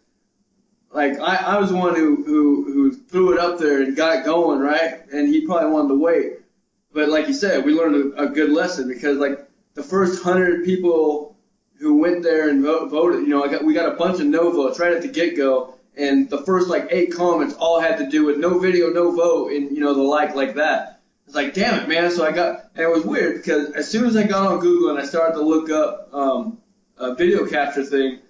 like, I was the one who threw it up there and got it going, right? And he probably wanted to wait. But like you said, we learned a good lesson because, like, the first 100 people who went there and voted, we got a bunch of no votes right at the get-go. And the first, 8 comments all had to do with no video, no vote, and, the like that. It's like, damn it, man. So and it was weird because as soon as I got on Google and I started to look up a video capture thing,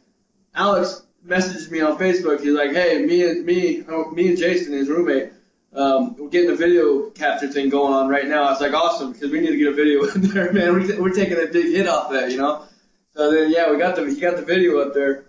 Alex messaged me on Facebook. He's like, hey, me and Jason, his roommate, we're getting a video capture thing going on right now. I was like, awesome, because we need to get a video in there, man. We're taking a big hit off that, So then, yeah, he got the video up there.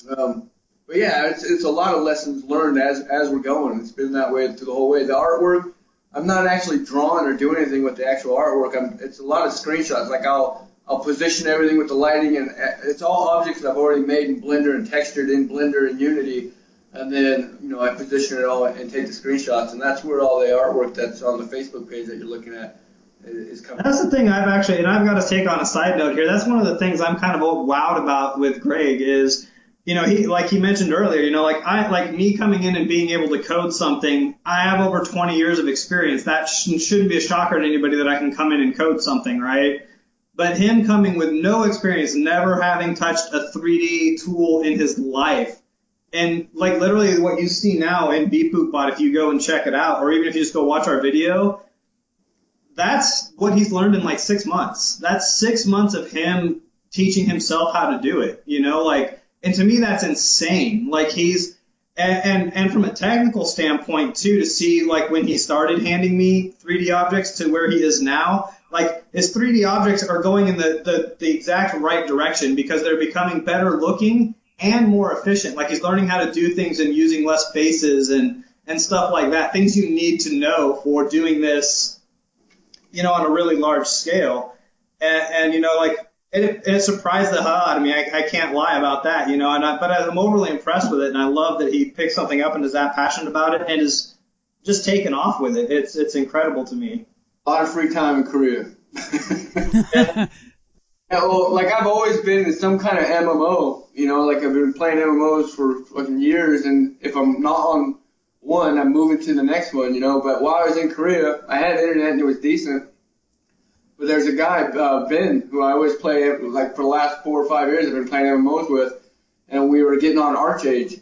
But yeah, it's a lot of lessons learned as we're going. It's been that way through the whole way. The artwork, I'm not actually drawing or doing anything with the actual artwork. It's a lot of screenshots. Like, I'll position everything with the lighting, and it's all objects I've already made in Blender and textured in Blender and Unity. And then, I position it all and take the screenshots, and that's where all the artwork that's on the Facebook page that you're looking at is coming. That's the thing and I've got to take on a side note here. That's one of the things I'm kind of wowed about with Greg is, he mentioned earlier, me coming in and being able to code something, I have over 20 years of experience. That shouldn't be a shocker to anybody that I can come in and code something, right? But him coming with no experience, never having touched a 3D tool in his life, and literally what you see now in BeatBootBot, if you go and check it out, or even if you just go watch our video, that's what he's learned in 6 months. That's 6 months of him teaching himself how to do it, and to me that's insane. He's and from a technical standpoint too, to see when he started handing me 3D objects to where he is now, his 3D objects are going in the exact right direction because they're becoming better looking and more efficient. He's learning how to do things and using less faces and stuff like that, things you need to know for doing this, on a really large scale. And it surprised the hell out of me. I can't lie about that, but I'm overly impressed with it, and I love that he picked something up and is that passionate about it and is just taken off with it. It's incredible to me. A lot of free time in Korea. Yeah, well, I've always been in some kind of MMO, I've been playing MMOs for fucking years, and if I'm not on one, I'm moving to the next one, But while I was in Korea, I had internet and it was decent. But there's a guy, Ben, who I always play, for the last 4 or 5 years I've been playing MMOs with, and we were getting on Archage.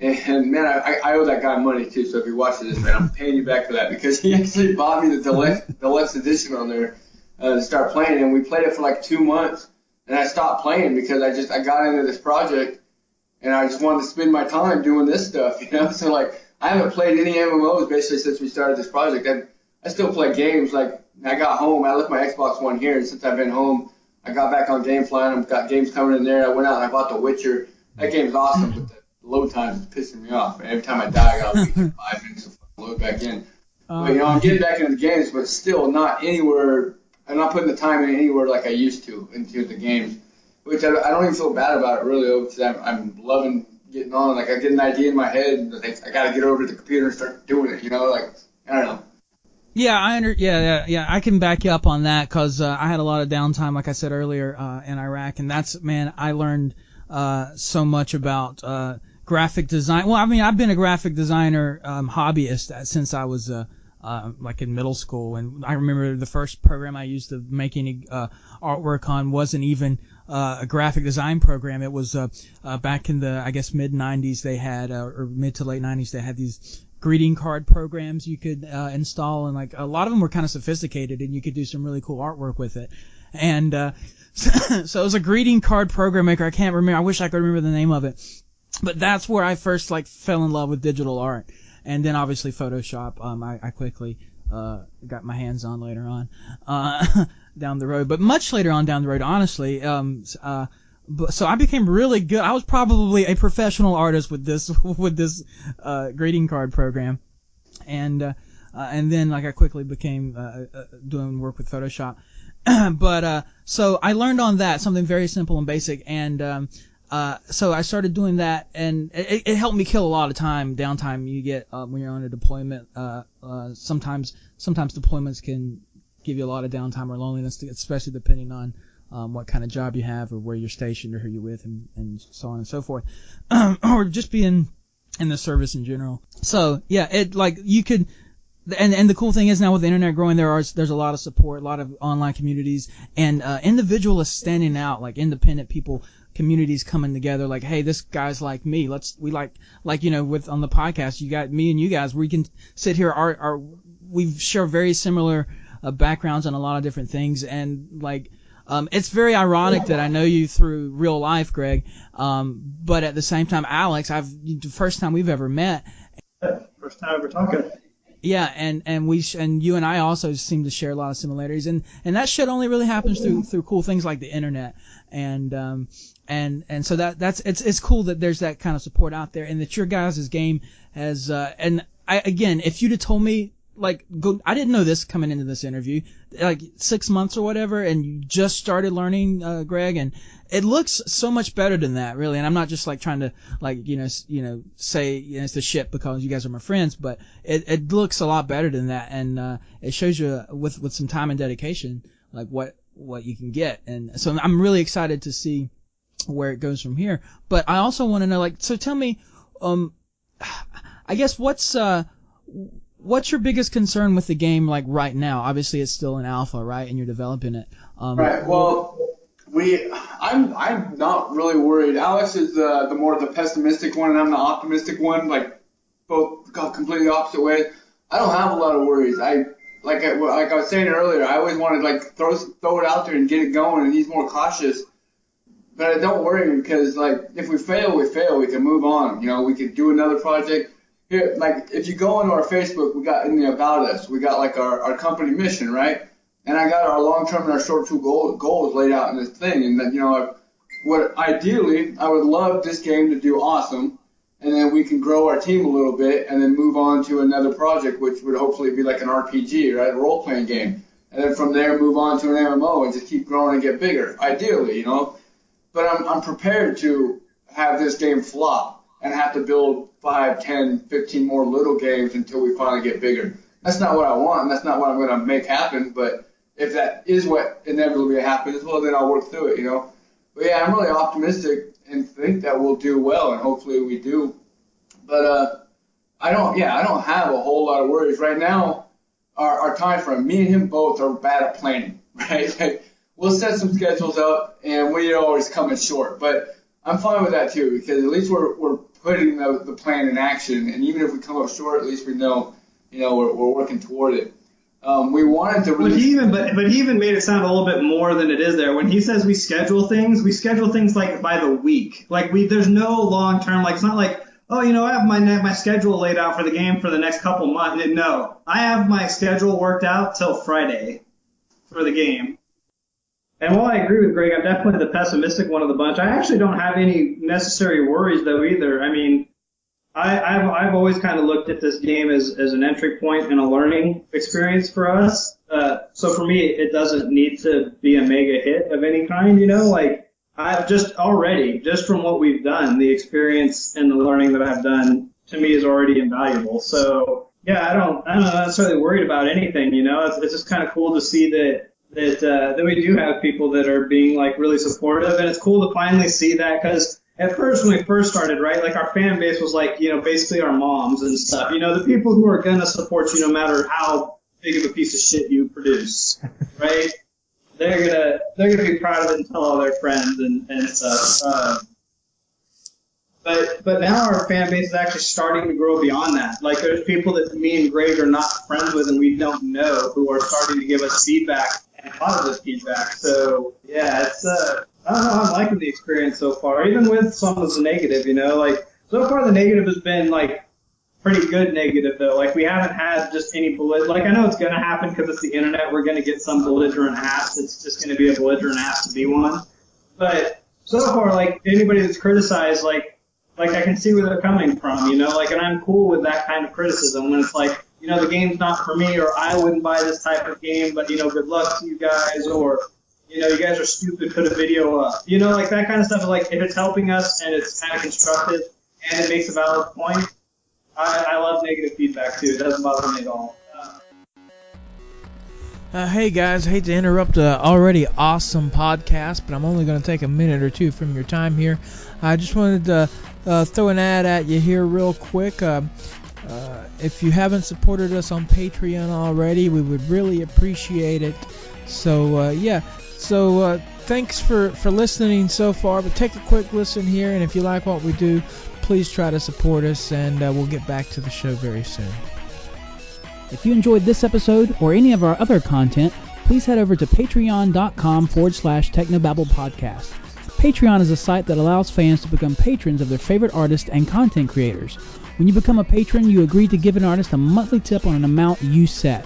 And, man, I owe that guy money, too, so if you're watching this, man, I'm paying you back for that, because he actually bought me the deluxe edition on there to start playing, and we played it for 2 months, and I stopped playing because I got into this project, and I just wanted to spend my time doing this stuff, So, I haven't played any MMOs basically since we started this project. I still play games. I got home, I left my Xbox One here, and since I've been home, I got back on GameFly, and I've got games coming in there. I went out and I bought The Witcher. That game's awesome, but the load time is pissing me off. Every time I die, I got to wait 5 minutes to load back in. But, I'm getting back into the games, but still not anywhere. I'm not putting the time in anywhere like I used to into the games, which I don't even feel bad about it, really, because I'm loving getting on. Like, I get an idea in my head, and I got to get over to the computer and start doing it, like, I don't know. Yeah, I can back you up on that because I had a lot of downtime, like I said earlier, in Iraq, and I learned so much about graphic design. Well, I mean, I've been a graphic designer hobbyist since I was like in middle school, and I remember the first program I used to make any artwork on wasn't even a graphic design program. It was back in the, I guess, mid 90s they had, or mid to late 90s they had these greeting card programs you could install, and like a lot of them were kind of sophisticated, and you could do some really cool artwork with it. And so it was a greeting card program maker. I can't remember. I wish I could remember the name of it. But that's where I first like fell in love with digital art. And then obviously Photoshop, I quickly got my hands on later on down the road. But much later on down the road, honestly. So I became really good. I was probably a professional artist with this greeting card program, and then like I quickly became doing work with Photoshop. But so I learned on that something very simple and basic, and so I started doing that, and it helped me kill a lot of downtime you get when you're on a deployment. Sometimes deployments can give you a lot of downtime or loneliness, especially depending on what kind of job you have or where you're stationed or who you're with, and so on and so forth, or just being in the service in general. So yeah, it like you could. And the cool thing is now with the internet growing, there's a lot of support, a lot of online communities, and individualists standing out, like independent people, communities coming together, like, hey, this guy's like me. We with on the podcast, you got me and you guys, we can sit here, we share very similar backgrounds on a lot of different things, and like it's very ironic that I know you through real life, Greg, but at the same time, Alex, the first time we've ever met. First time ever talking. Yeah, and you and I also seem to share a lot of similarities, and that shit only really happens through cool things like the internet, and so it's cool that there's that kind of support out there, and that your guys' game has and again, if you'd have told me I didn't know this coming into this interview, like 6 months or whatever, and you just started learning, Greg, and it looks so much better than that, really. And I'm not just like trying to say it's the shit because you guys are my friends, but it looks a lot better than that, and it shows you with some time and dedication like what you can get, and so I'm really excited to see where it goes from here. But I also want to know, so tell me, I guess what's your biggest concern with the game right now? Obviously, it's still in alpha, right? And you're developing it. Right. Well, I'm not really worried. Alex is the pessimistic one, and I'm the optimistic one. Both go completely opposite ways. I don't have a lot of worries. Like I was saying earlier, I always wanted throw it out there and get it going, and he's more cautious. But I don't worry because if we fail, we fail. We can move on. We could do another project. Here, if you go into our Facebook, we got in the About Us, we got our company mission, right? And I got our long-term and our short-term goals laid out in this thing. And then, ideally, I would love this game to do awesome, and then we can grow our team a little bit and then move on to another project, which would hopefully be like an RPG, right? A role-playing game. And then from there, move on to an MMO and just keep growing and get bigger, ideally, But I'm prepared to have this game flop and have to build 5, 10, 15 more little games until we finally get bigger. That's not what I want, and that's not what I'm going to make happen, but if that is what inevitably happens, well, then I'll work through it, But yeah, I'm really optimistic and think that we'll do well, and hopefully we do. But I don't have a whole lot of worries. Right now, our time frame, me and him both are bad at planning, right? We'll set some schedules up, and we always come in short, but I'm fine with that too, because at least we're putting the plan in action, and even if we come up short, at least we know, we're working toward it. We wanted to really. But he even made it sound a little bit more than it is there. When he says we schedule things by the week. There's no long term. It's not like, I have my schedule laid out for the game for the next couple months. No, I have my schedule worked out till Friday for the game. And while I agree with Greg, I'm definitely the pessimistic one of the bunch. I actually don't have any necessary worries, though, either. I mean, I've always kind of looked at this game as an entry point and a learning experience for us. So for me, it doesn't need to be a mega hit of any kind, you know? Like, I've just from what we've done, the experience and the learning that I've done, to me, is already invaluable. So, yeah, I'm not necessarily worried about anything, you know? It's just kind of cool to see that we do have people that are being, like, really supportive. And it's cool to finally see that, because at first, when we first started, right, like, our fan base was, like, you know, basically our moms and stuff. You know, the people who are going to support you no matter how big of a piece of shit you produce, right? They're gonna be proud of it and tell all their friends and stuff. But now our fan base is actually starting to grow beyond that. Like, there's people that me and Greg are not friends with and we don't know who are starting to give us feedback and positive feedback. So yeah, it's I don't know, I'm liking the experience so far, even with some of the negative, you know. Like, so far the negative has been, like, pretty good negative, though. Like, we haven't had just any like, I know it's going to happen because it's the internet. We're going to get some belligerent ass that's just going to be a belligerent ass to be one. But so far, like, anybody that's criticized, like I can see where they're coming from, you know. Like, and I'm cool with that kind of criticism when it's like, you know, the game's not for me, or I wouldn't buy this type of game, but, you know, good luck to you guys, or, you know, you guys are stupid, put a video up. You know, like, that kind of stuff is like, if it's helping us and it's kind of constructive and it makes a valid point, I love negative feedback, too. It doesn't bother me at all. Hey, guys. Hate to interrupt an already awesome podcast, but I'm only going to take a minute or two from your time here. I just wanted to throw an ad at you here real quick. If you haven't supported us on Patreon already, we would really appreciate it. So, yeah. So, thanks for listening so far, but take a quick listen here, and if you like what we do, please try to support us, and we'll get back to the show very soon. If you enjoyed this episode or any of our other content, please head over to patreon.com/Technobabble podcast. Patreon is a site that allows fans to become patrons of their favorite artists and content creators. When you become a patron, you agree to give an artist a monthly tip on an amount you set.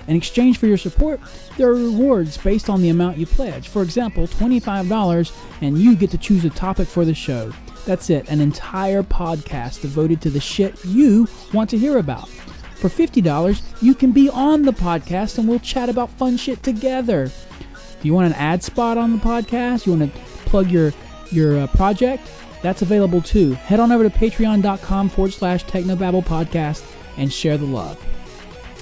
In exchange for your support, there are rewards based on the amount you pledge. For example, $25, and you get to choose a topic for the show. That's it, an entire podcast devoted to the shit you want to hear about. For $50, you can be on the podcast and we'll chat about fun shit together. Do you want an ad spot on the podcast? You want to plug your project? That's available too. Head on over to patreon.com/Technobabble podcast and share the love.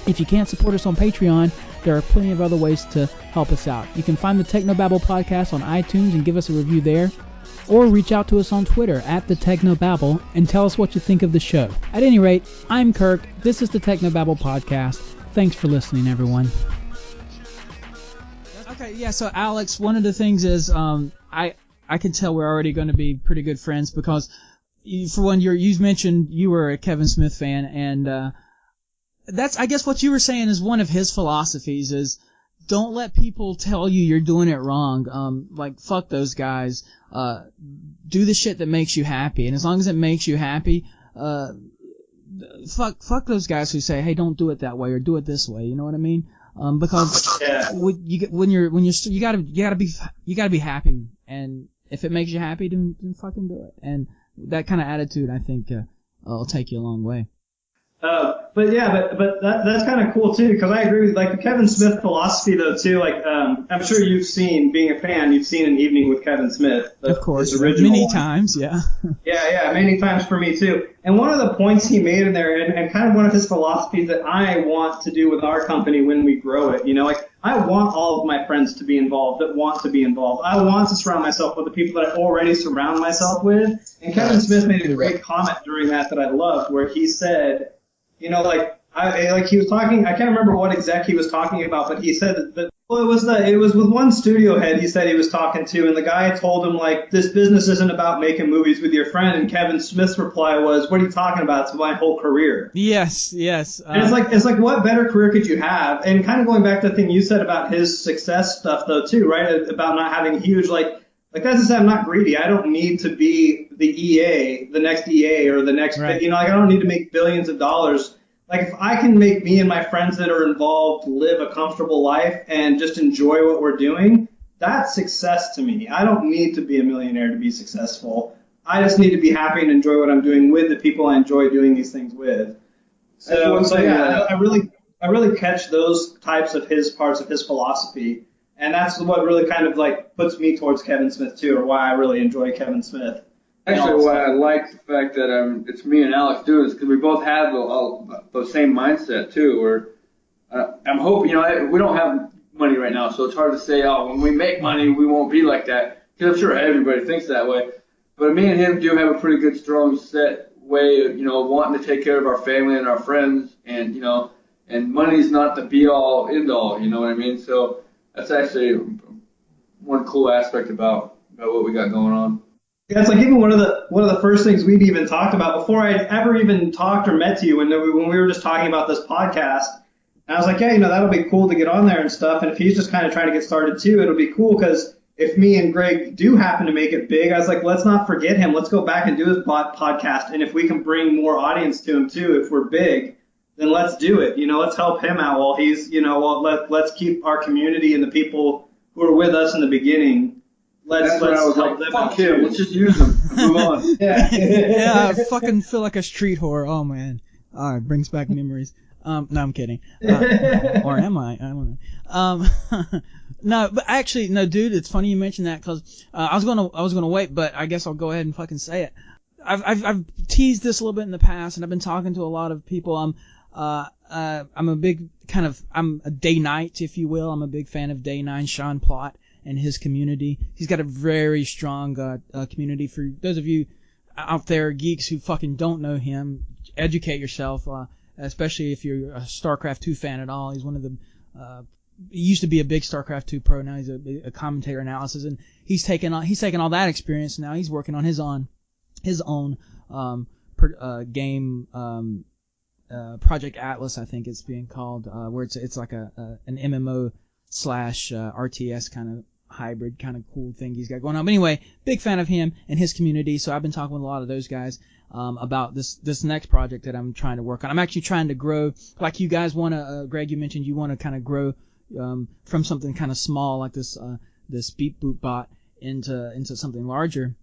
If you can't support us on Patreon, there are plenty of other ways to help us out. You can find the Technobabble podcast on iTunes and give us a review there. Or reach out to us on Twitter at the Technobabble and tell us what you think of the show. At any rate, I'm Kirk. This is the Technobabble podcast. Thanks for listening, everyone. Okay, yeah. So Alex, one of the things is I can tell we're already going to be pretty good friends because, for one, you mentioned you were a Kevin Smith fan, and that's, I guess, what you were saying is one of his philosophies is, don't let people tell you you're doing it wrong. Like, fuck those guys. Do the shit that makes you happy. And as long as it makes you happy, fuck those guys who say, hey, don't do it that way or do it this way. You know what I mean? Because you gotta be happy. And if it makes you happy, then fucking do it. And that kind of attitude, I think, will take you a long way. But that's kind of cool too, because I agree with, like, the Kevin Smith philosophy though too. Like, I'm sure you've seen, being a fan, you've seen An Evening with Kevin Smith. Of course, many times, yeah. Yeah, many times for me too. And one of the points he made in there, and kind of one of his philosophies that I want to do with our company when we grow it, you know, like, I want all of my friends to be involved, that want to be involved. I want to surround myself with the people that I already surround myself with. And Kevin Smith made a great comment during that I loved, where he said, you know, he was talking, I can't remember what exec he was talking about, but he said that, well, it was with one studio head he said he was talking to, and the guy told him, like, this business isn't about making movies with your friend, and Kevin Smith's reply was, what are you talking about? It's my whole career. Yes. And it's like, what better career could you have? And kind of going back to the thing you said about his success stuff, though, too, right? About not having huge, like that's to say, I'm not greedy. I don't need to be the EA, the next EA, or the next, right. You know, like, I don't need to make billions of dollars. Like, if I can make me and my friends that are involved live a comfortable life and just enjoy what we're doing, that's success to me. I don't need to be a millionaire to be successful. I just need to be happy and enjoy what I'm doing with the people I enjoy doing these things with. So yeah, I really catch those types of his parts of his philosophy, and that's what really kind of like puts me towards Kevin Smith too, or why I really enjoy Kevin Smith. Actually, why I like the fact that it's me and Alex doing this, because we both have the same mindset too. Where I'm hoping, we don't have money right now, so it's hard to say, when we make money, we won't be like that. Because I'm sure everybody thinks that way. But me and him do have a pretty good, strong set way of, wanting to take care of our family and our friends, and and money's not the be all end all. You know what I mean? So that's actually one cool aspect about what we got going on. Yeah, it's like even one of the first things we'd even talked about before I'd ever even talked or met you, when we were just talking about this podcast. And I was like, yeah, that'll be cool to get on there and stuff. And if he's just kind of trying to get started too, it'll be cool, because if me and Greg do happen to make it big, I was like, let's not forget him. Let's go back and do his podcast. And if we can bring more audience to him too, if we're big, then let's do it. Let's help him out while he's, let's keep our community and the people who are with us in the beginning. Let's help them out too. Let's just use them. Move on. Yeah, I fucking feel like a street whore. Oh man. All right, brings back memories. No, I'm kidding. Or am I? I don't know. No, but actually, no, dude, it's funny you mentioned that, because I was gonna wait, but I guess I'll go ahead and fucking say it. I've teased this a little bit in the past, and I've been talking to a lot of people. I'm a big I'm a Day Knight, if you will. I'm a big fan of Day 9, Sean Plott, and his community. He's got a very strong community. For those of you out there, geeks who fucking don't know him, educate yourself. Especially if you're a StarCraft 2 fan at all. He's one of the, he used to be a big StarCraft 2 pro. Now he's a commentator analysis, and he's taken all that experience. Now he's working on his own game, Project Atlas, I think it's being called, where it's like an MMO / RTS kind of hybrid kind of cool thing he's got going on. But anyway, big fan of him and his community. So I've been talking with a lot of those guys about this next project that I'm trying to work on. I'm actually trying to grow, like you guys want to, Greg, you mentioned you want to kind of grow from something kind of small like this Beep Boop bot into something larger.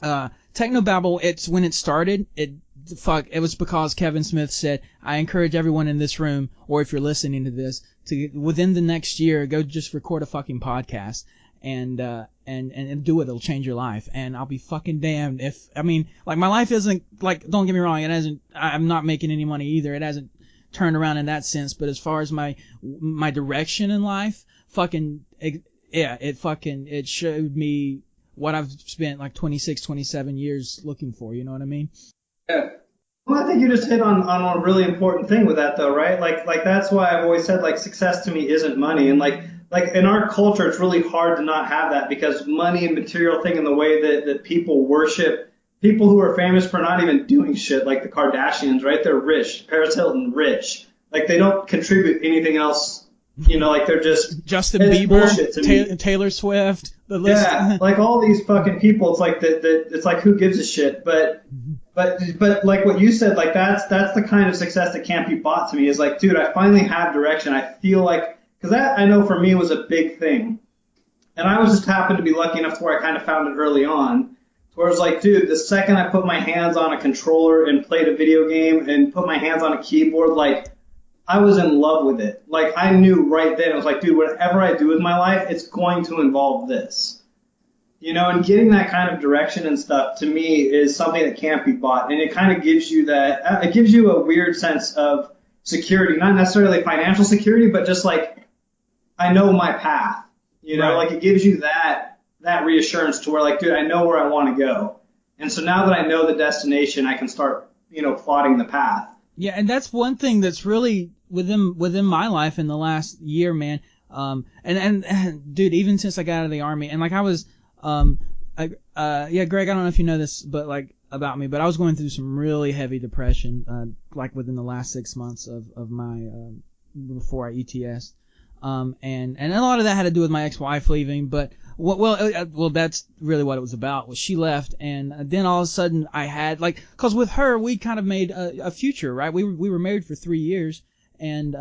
Technobabble, when it started, it was because Kevin Smith said, I encourage everyone in this room, or if you're listening to this, to within the next year go just record a fucking podcast and do it. It'll change your life. And I'll be fucking damned if, my life isn't, don't get me wrong, I'm not making any money either. It hasn't turned around in that sense. But as far as my direction in life, it showed me what I've spent 26, 27 years looking for. You know what I mean? Yeah. Well, I think you just hit on a really important thing with that, though, right? Like that's why I've always said, success to me isn't money. And like in our culture, it's really hard to not have that, because money and material thing in the way that people worship people who are famous for not even doing shit, like the Kardashians, right? They're rich. Paris Hilton, rich. They don't contribute anything else. They're just Justin Bieber, Taylor Swift, the list. Yeah, all these fucking people. It's like it's like, who gives a shit? But like what you said, that's the kind of success that can't be bought to me. Is dude, I finally have direction. I feel because that, I know for me, was a big thing, and I was just happened to be lucky enough to where I kind of found it early on. Where it was dude, the second I put my hands on a controller and played a video game and put my hands on a keyboard, I was in love with it. I knew right then, I was dude, whatever I do with my life, it's going to involve this. And getting that kind of direction and stuff, to me, is something that can't be bought. And it kind of gives you it gives you a weird sense of security, not necessarily financial security, but just I know my path. Right. It gives you that reassurance to where dude, I know where I want to go. And so now that I know the destination, I can start, plotting the path. Yeah, and that's one thing that's really within my life in the last year, man. And dude, even since I got out of the Army, and I was, Greg, I don't know if you know this, but about me, but I was going through some really heavy depression, within the last 6 months of my, before I ETS. And a lot of that had to do with my ex-wife leaving, but, well, that's really what it was about. Was she left, and then all of a sudden I had, cause with her, we kind of made a future, right? We were married for 3 years, and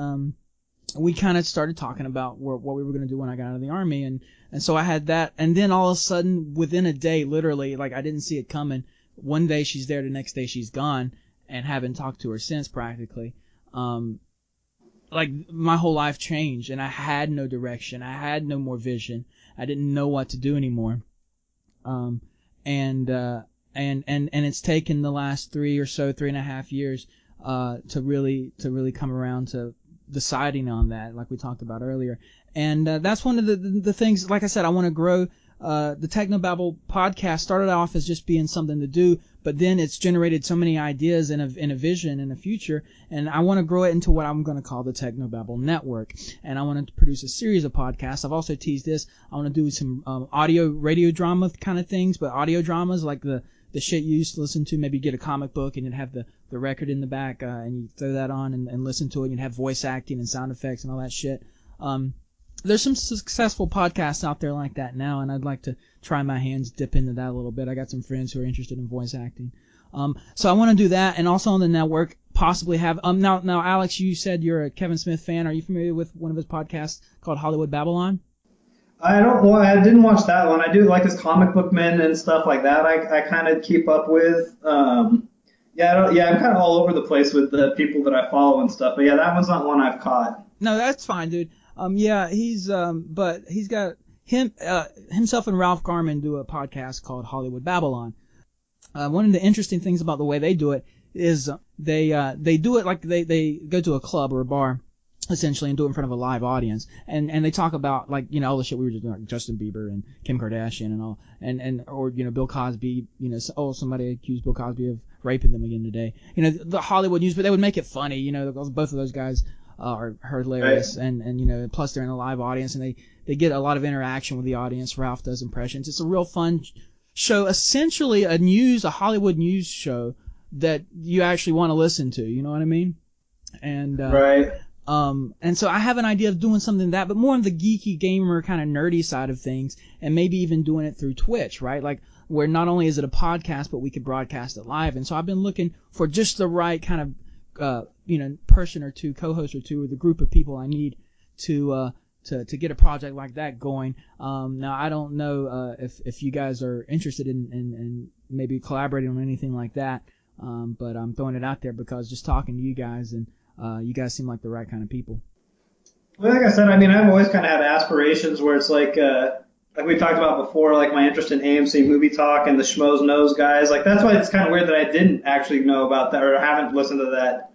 we kind of started talking about what we were going to do when I got out of the Army. And so I had that. And then all of a sudden, within a day, literally, like I didn't see it coming. One day she's there, the next day she's gone, and haven't talked to her since practically. Like my whole life changed, and I had no direction. I had no more vision. I didn't know what to do anymore. And it's taken the last 3.5 years, to really come around to deciding on that, like we talked about earlier. And that's one of the things, like I said, I want to grow. The Technobabble podcast started off as just being something to do, but then it's generated so many ideas and a vision in the future, and I want to grow it into what I'm going to call the Technobabble Network. And I want to produce a series of podcasts. I've also teased this. I want to do some audio, radio drama kind of things, but audio dramas like the shit you used to listen to. Maybe get a comic book and you'd have the record in the back, and you throw that on and listen to it. You'd have voice acting and sound effects and all that shit. There's some successful podcasts out there like that now, and I'd like to try my hands, dip into that a little bit. I got some friends who are interested in voice acting. So I want to do that, and also on the network, possibly have, now Alex, you said you're a Kevin Smith fan. Are you familiar with one of his podcasts called Hollywood Babylon? I didn't watch that one. I do like his comic book men and stuff like that. I kind of keep up with. I'm kind of all over the place with the people that I follow and stuff. But yeah, that one's not one I've caught. No, that's fine, dude. But he's got himself and Ralph Garman do a podcast called Hollywood Babylon. One of the interesting things about the way they do it is they do it like they go to a club or a bar, essentially, and do it in front of a live audience, and they talk about, like, you know, all the shit we were just doing, like Justin Bieber and Kim Kardashian and all, or you know, Bill Cosby, you know, somebody accused Bill Cosby of raping them again today, you know, the Hollywood news, but they would make it funny, you know, both of those guys are hilarious, right. and you know, plus they're in a live audience, and they get a lot of interaction with the audience. Ralph does impressions. It's a real fun show, essentially a Hollywood news show that you actually want to listen to, you know what I mean? And right. And so I have an idea of doing something that, but more on the geeky gamer kind of nerdy side of things, and maybe even doing it through Twitch, right? Like, where not only is it a podcast, but we could broadcast it live. And so I've been looking for just the right kind of, person or two, co-host or two, or the group of people I need to get a project like that going. Now I don't know, if you guys are interested in maybe collaborating on anything like that. But I'm throwing it out there because just talking to you guys, and you guys seem like the right kind of people. Well, like I said, I mean, I've always kind of had aspirations where it's like we talked about before, like my interest in AMC Movie Talk and the Schmoes Knows guys. Like, that's why it's kind of weird that I didn't actually know about that, or haven't listened to that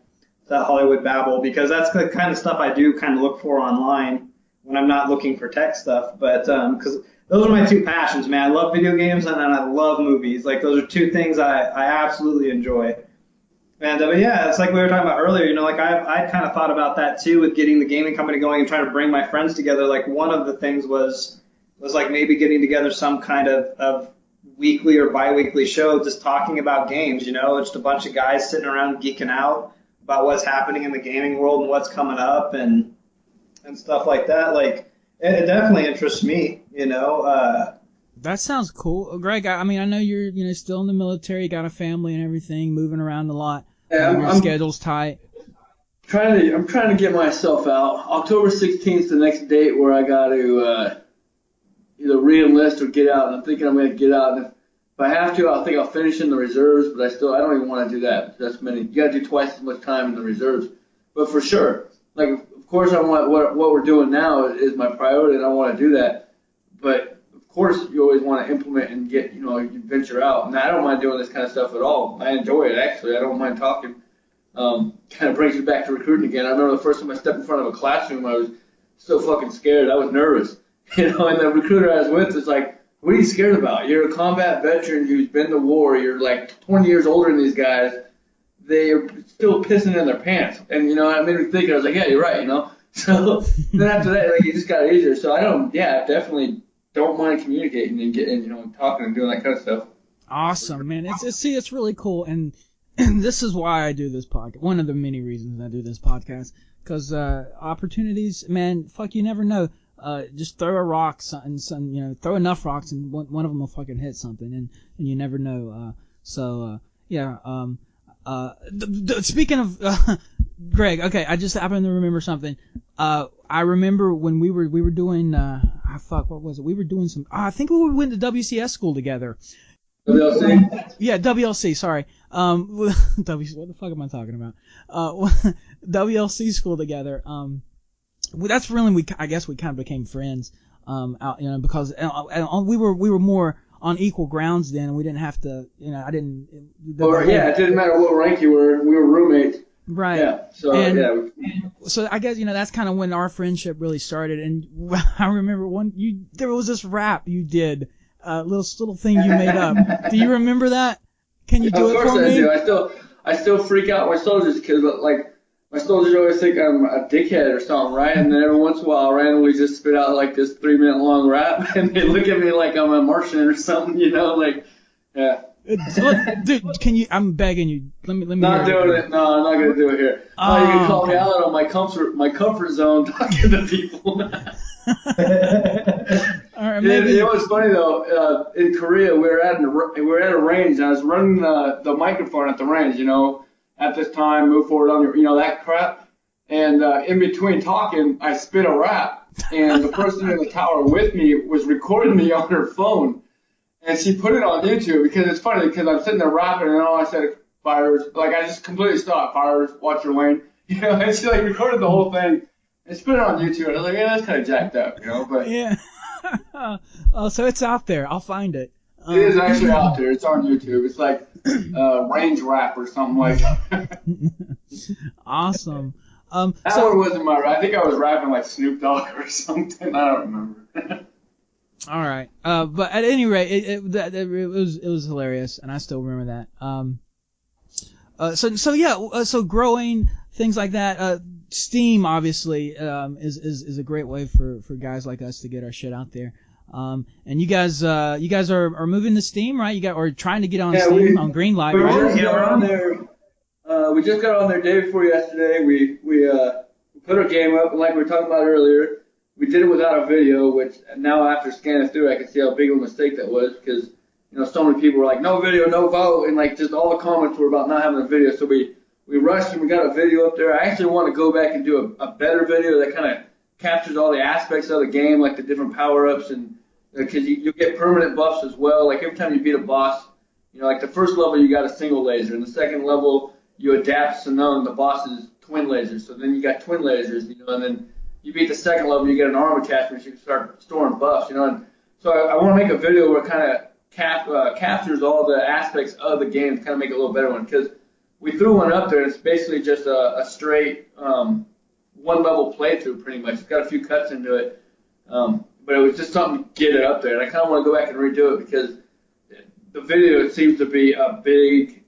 Hollywood Babble, because that's the kind of stuff I do kind of look for online when I'm not looking for tech stuff. But because those are my two passions, man. I love video games and I love movies. Like, those are two things I absolutely enjoy. And but yeah, it's like we were talking about earlier, you know, like I kind of thought about that too, with getting the gaming company going and trying to bring my friends together. Like, one of the things was like maybe getting together some kind of weekly or bi-weekly show just talking about games, you know, just a bunch of guys sitting around geeking out about what's happening in the gaming world and what's coming up and stuff like that. Like, it definitely interests me, you know. That sounds cool, Greg. I mean, I know you're, you know, still in the military, got a family and everything, moving around a lot. Yeah, your schedule's tight. I'm trying to get myself out. October 16th is the next date where I got to either re-enlist or get out. And I'm thinking I'm going to get out. And if I have to, I think I'll finish in the reserves. But I don't even want to do that. That's many. You got to do twice as much time in the reserves. But for sure, like, of course, I want what we're doing now is my priority, and I want to do that. But of course, you always want to implement and get, you know, you venture out. And I don't mind doing this kind of stuff at all. I enjoy it, actually. I don't mind talking. Kind of brings me back to recruiting again. I remember the first time I stepped in front of a classroom, I was so fucking scared. I was nervous. You know, and the recruiter I was with was like, what are you scared about? You're a combat veteran who's been to war. You're like 20 years older than these guys. They are still pissing in their pants. And, you know, it made me think. I was like, yeah, you're right, you know. So then after that, like, it just got easier. So I definitely don't mind communicating and getting, you know, talking and doing that kind of stuff. Awesome, man. It's really cool, and this is why I do this podcast. One of the many reasons I do this podcast, because opportunities, man, fuck, you never know. Just throw a rock, and some, you know, throw enough rocks, and one of them will fucking hit something, and you never know. Speaking of Greg, okay, I just happened to remember something. I remember when we were doing what was it? We were doing some. I think we went to WCS school together. WLC? Yeah, WLC. Sorry. What the fuck am I talking about? WLC school together. That's really I guess we kind of became friends. Because we were more on equal grounds then, and we didn't have to. I didn't. It didn't matter what rank you were. We were roommates. Right. Yeah. So I guess that's kind of when our friendship really started. And I remember there was this rap you did, little thing you made up. Do you remember that? Can you do it for me? Of course I do. I still freak out my soldiers because like my soldiers always think I'm a dickhead or something, right? And then every once in a while, I'll randomly just spit out like this 3-minute long rap, and they look at me like I'm a Martian or something, like, yeah. Dude, can you? I'm begging you. Let me. Not doing it. No, I'm not gonna do it here. You can call me out on my comfort zone talking to people. All right, maybe. It was funny though. In Korea, we were at a range, and I was running the microphone at the range. At this time, move forward on your, that crap. And in between talking, I spit a rap, and the person in the tower with me was recording me on her phone. And she put it on YouTube because it's funny because I'm sitting there rapping and all I said, fires, like I just completely stopped, fires, watch your lane, and she like recorded the whole thing and put it on YouTube. And I was like, yeah, that's kind of jacked up, but. Yeah. So it's out there. I'll find it. It is actually out there. It's on YouTube. It's like range rap or something like that. Awesome. That one wasn't my rap. I think I was rapping like Snoop Dogg or something. I don't remember. All right. But at any rate, it was hilarious, and I still remember that. So growing things like that. Steam obviously is a great way for guys like us to get our shit out there. And you guys are moving to Steam, right? Or trying to get on Steam on GREENLIGHT, right? We're on there. We just got on there day before yesterday. We put our game up, and like we were talking about earlier, we did it without a video, which now after scanning through, I can see how big of a mistake that was because, so many people were like, no video, no vote, and like just all the comments were about not having a video. So we rushed and we got a video up there. I actually want to go back and do a better video that kind of captures all the aspects of the game, like the different power-ups, and because you get permanent buffs as well. Like every time you beat a boss, like the first level you got a single laser, and the second level you adapt to none the boss's twin lasers. So then you got twin lasers, and then you beat the second level, you get an arm attachment, so you can start storing buffs, And so I want to make a video where it kind of captures all the aspects of the game to kind of make it a little better one. Because we threw one up there, and it's basically just a straight one-level playthrough, pretty much. It's got a few cuts into it, but it was just something to get it up there. And I kind of want to go back and redo it because the video seems to be a big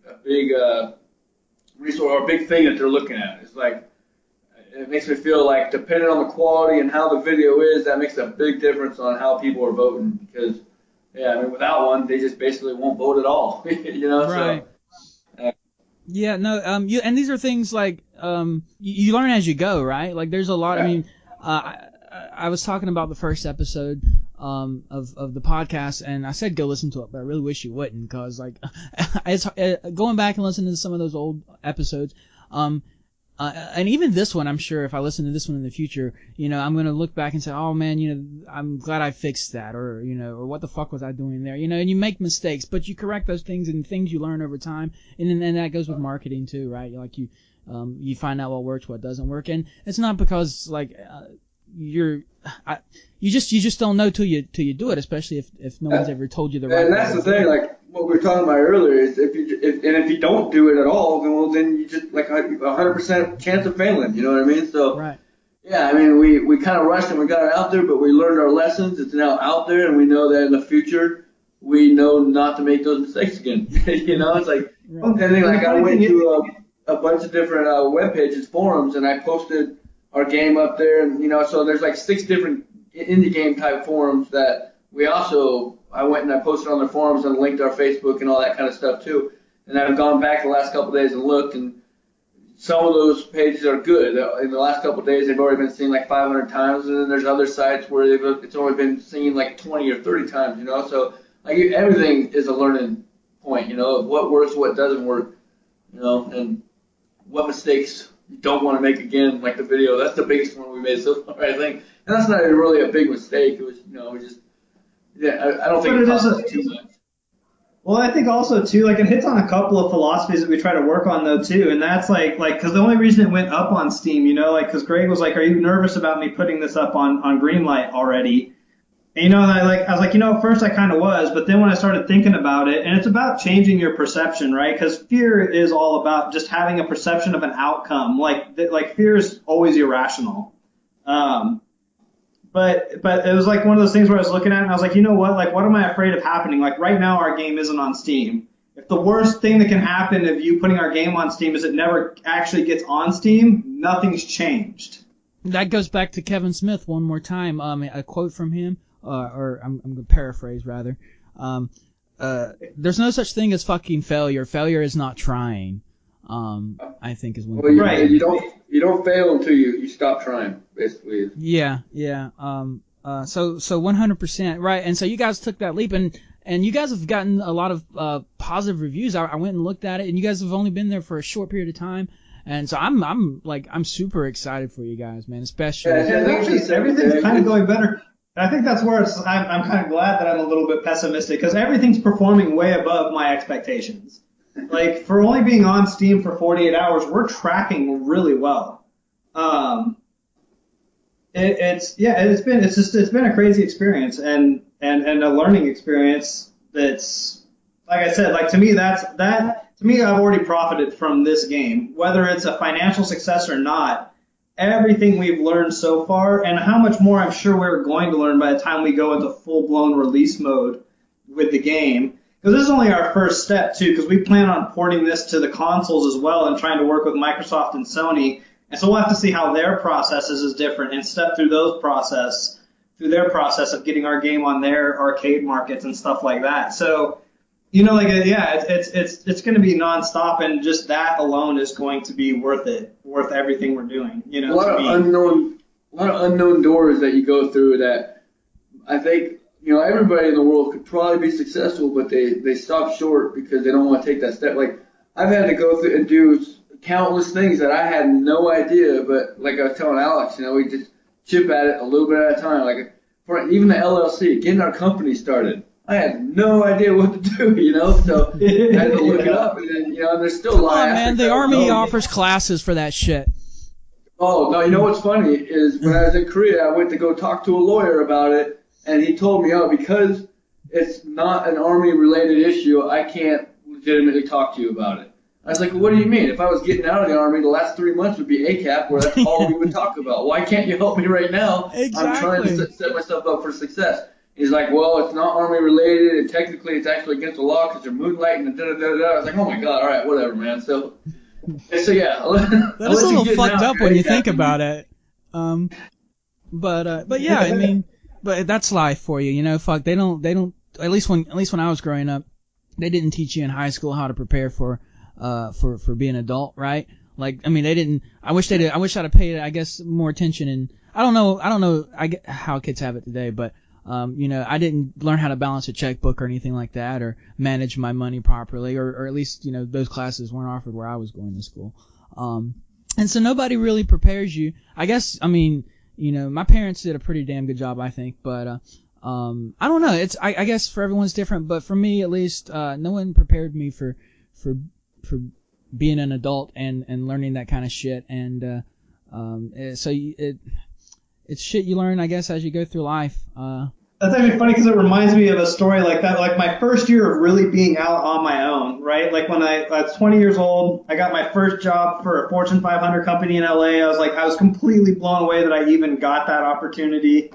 resource or a big thing that they're looking at. It's like, it makes me feel like depending on the quality and how the video is, that makes a big difference on how people are voting. Because, without one, they just basically won't vote at all. Right. So, yeah, no, and these are things like you learn as you go, right? Like there's a lot. Yeah. I mean, I was talking about the first episode of the podcast, and I said go listen to it, but I really wish you wouldn't, because like it's going back and listening to some of those old episodes. And even this one, I'm sure if I listen to this one in the future, I'm going to look back and say, oh man, I'm glad I fixed that, or what the fuck was I doing there? And you make mistakes, but you correct those things and things you learn over time. And then that goes with marketing too, right? Like you find out what works, what doesn't work. And it's not because like, you just don't know till you do it, especially if no one's ever told you the right way. And that's the thing, like what we were talking about earlier is if you don't do it at all, then you just like 100% chance of failing. You know what I mean? So right. Yeah, I mean we kind of rushed and we got it out there, but we learned our lessons. It's now out there, and we know that in the future we know not to make those mistakes again. It's like right. And then like I went to a bunch of different web pages, forums, and I posted our game up there, and so there's like 6 different indie game type forums that I went and I posted on their forums and linked our Facebook and all that kind of stuff too. And I've gone back the last couple of days and looked, and some of those pages are good. In the last couple of days, they've already been seen like 500 times, and then there's other sites where it's only been seen like 20 or 30 times. So like everything is a learning point. Of what works, what doesn't work. And what mistakes you don't want to make again, like the video. That's the biggest one we made so far, I think. And that's not really a big mistake. It was, I don't think it cost us too much. Well, I think also, too, like, it hits on a couple of philosophies that we try to work on, though, too. And that's, because the only reason it went up on Steam, because Greg was like, are you nervous about me putting this up on GREENLIGht already? And, I was like, at first I kind of was. But then when I started thinking about it, and it's about changing your perception, right? Because fear is all about just having a perception of an outcome. Like fear is always irrational. But it was like one of those things where I was looking at it and I was like, you know what? Like, what am I afraid of happening? Like, right now our game isn't on Steam. If the worst thing that can happen of you putting our game on Steam is it never actually gets on Steam, nothing's changed. That goes back to Kevin Smith one more time. A quote from him, or I'm going to paraphrase rather. There's no such thing as fucking failure. Failure is not trying. I think is one. Well, right. You don't fail until you stop trying, basically. Yeah. So 100% right. And so you guys took that leap, and you guys have gotten a lot of positive reviews. I went and looked at it, and you guys have only been there for a short period of time. And so I'm super excited for you guys, man. Especially everything's kind of going better. And I think that's where I'm kind of glad that I'm a little bit pessimistic, because everything's performing way above my expectations. Like, for only being on Steam for 48 hours, we're tracking really well. It's been a crazy experience and a learning experience that's, like I said, like, to me I've already profited from this game. Whether it's a financial success or not, everything we've learned so far, and how much more I'm sure we're going to learn by the time we go into full-blown release mode with the game. Because this is only our first step, too, because we plan on porting this to the consoles as well and trying to work with Microsoft and Sony. And so we'll have to see how their processes is different and step through their process of getting our game on their arcade markets and stuff like that. So, it's going to be nonstop, and just that alone is going to be worth everything we're doing. A lot of unknown doors that you go through that I think. Everybody in the world could probably be successful, but they stop short because they don't want to take that step. Like, I've had to go through and do countless things that I had no idea, but like I was telling Alex, we just chip at it a little bit at a time. Like, for even the LLC, getting our company started, I had no idea what to do, so I had to look it up, and then, and there's still a lot of man, the Army offers classes for that shit. Oh, no, you know what's funny is when I was in Korea, I went to go talk to a lawyer about it. And he told me, because it's not an Army-related issue, I can't legitimately talk to you about it. I was like, well, what do you mean? If I was getting out of the Army, the last 3 months would be ACAP, where that's all we would talk about. Why can't you help me right now? Exactly. I'm trying to set myself up for success. He's like, well, it's not Army-related, and technically it's actually against the law because you're moonlighting and da-da-da-da. I was like, oh, my God, all right, whatever, man. So yeah. That is a little fucked up when you think about it. But yeah, I mean... But that's life for you, fuck, they don't, at least when I was growing up, they didn't teach you in high school how to prepare for being an adult, right? Like, I mean, they didn't, I wish I'd have paid, I guess, more attention, and I don't know how kids have it today, but, I didn't learn how to balance a checkbook or anything like that, or manage my money properly, or at least, those classes weren't offered where I was going to school. And so nobody really prepares you, I guess, I mean, my parents did a pretty damn good job, I think, but, I don't know. I guess for everyone's different, but for me, at least, no one prepared me for being an adult and learning that kind of shit. And, so it's shit you learn, I guess, as you go through life. That's actually funny because it reminds me of a story like that. Like my first year of really being out on my own, right? Like when I was 20 years old, I got my first job for a Fortune 500 company in LA. I was completely blown away that I even got that opportunity.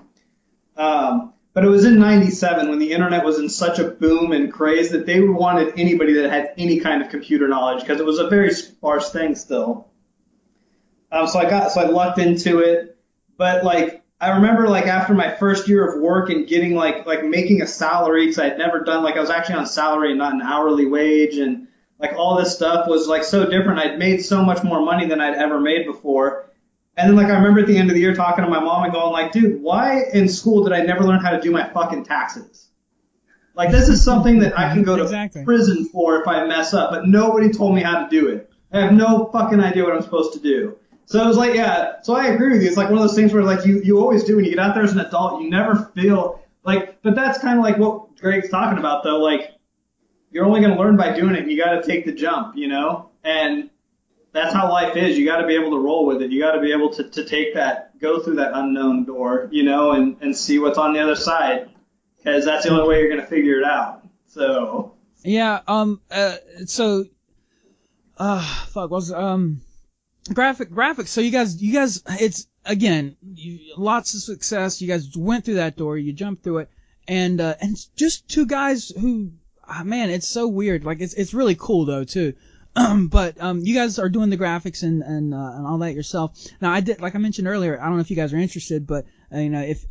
But it was in 97 when the internet was in such a boom and craze that they wanted anybody that had any kind of computer knowledge because it was a very sparse thing still. So I lucked into it. But like, I remember like after my first year of work and getting like making a salary, because I had never done, like I was actually on salary and not an hourly wage, and like all this stuff was like so different. I'd made so much more money than I'd ever made before. And then like I remember at the end of the year talking to my mom and going like, dude, why in school did I never learn how to do my fucking taxes? Like this is something that I can go to prison for if I mess up, but nobody told me how to do it. I have no fucking idea what I'm supposed to do. So it was like, yeah, so I agree with you. It's like one of those things where like you always do when you get out there as an adult, you never feel like, but that's kind of like what Greg's talking about though. Like you're only going to learn by doing it. And you got to take the jump, you know, and that's how life is. You got to be able to roll with it. You got to be able to take that, go through that unknown door, you know, and see what's on the other side, because that's the only way you're going to figure it out. So. Yeah. Graphics. So you guys, it's again, lots of success. You guys went through that door. You jumped through it, and just two guys who, man, it's so weird. Like it's really cool though too. But you guys are doing the graphics and all that yourself. Now I did, like I mentioned earlier, I don't know if you guys are interested, but you know, if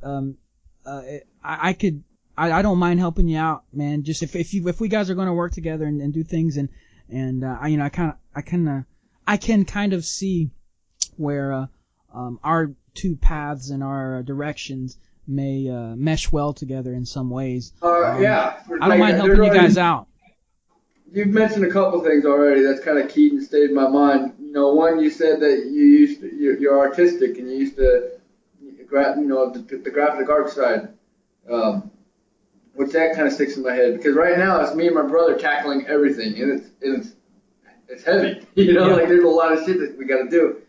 I don't mind helping you out, man. Just if we guys are going to work together and do things and you know, I can kind of see where our two paths and our directions may mesh well together in some ways. Yeah. I don't mind helping you guys out. You've mentioned a couple things already that's kind of keyed and stayed in my mind. You know, one, you said that you're artistic and you used to, you know, the graphic art side, which that kind of sticks in my head because right now it's me and my brother tackling everything and it's heavy. You know, like there's a lot of shit that we got to do.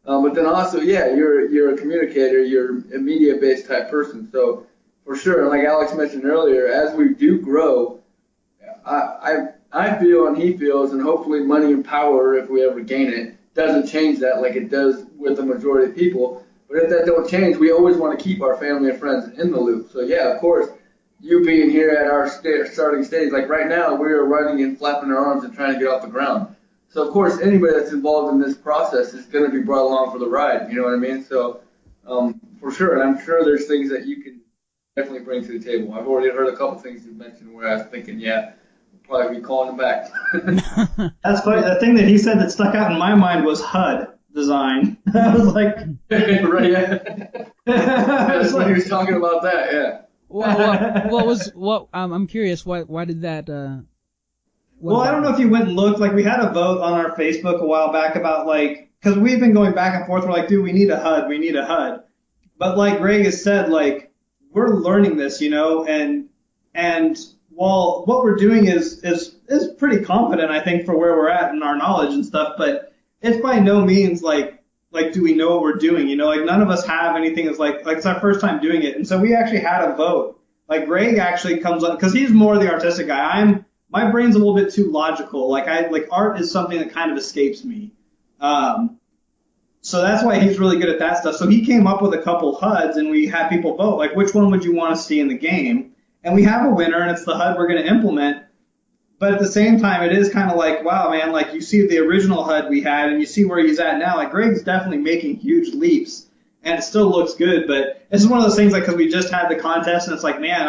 But then also, yeah, you're a communicator, you're a media-based type person. So for sure, like Alex mentioned earlier, as we do grow, I feel and he feels, and hopefully money and power, if we ever gain it, doesn't change that like it does with the majority of people. But if that don't change, we always want to keep our family and friends in the loop. So yeah, of course, you being here at our starting stage, like right now, we are running and flapping our arms and trying to get off the ground. So of course, anybody that's involved in this process is going to be brought along for the ride. You know what I mean? So for sure, and I'm sure there's things that you can definitely bring to the table. I've already heard a couple things you mentioned where I was thinking, yeah, probably be calling him back. That's quite the thing that he said that stuck out in my mind was HUD design. I was like, right, yeah. That's when he was talking about that, yeah. I'm curious. Why did that? Well, I don't know if you went and looked. Like we had a vote on our Facebook a while back about like, because we've been going back and forth. We're like, dude, we need a HUD. But like Greg has said, like we're learning this, you know, and while what we're doing is pretty competent, I think, for where we're at in our knowledge and stuff, but it's by no means like do we know what we're doing, you know, like none of us have anything that's like it's our first time doing it. And so we actually had a vote. Like Greg actually comes up because he's more the artistic guy. My brain's a little bit too logical. Like art is something that kind of escapes me. So that's why he's really good at that stuff. So he came up with a couple HUDs and we had people vote, like which one would you want to see in the game? And we have a winner, and it's the HUD we're going to implement. But at the same time, it is kind of like, wow, man, like you see the original HUD we had, and you see where he's at now. Like Greg's definitely making huge leaps, and it still looks good. But this is one of those things, like, because we just had the contest, and it's like, man,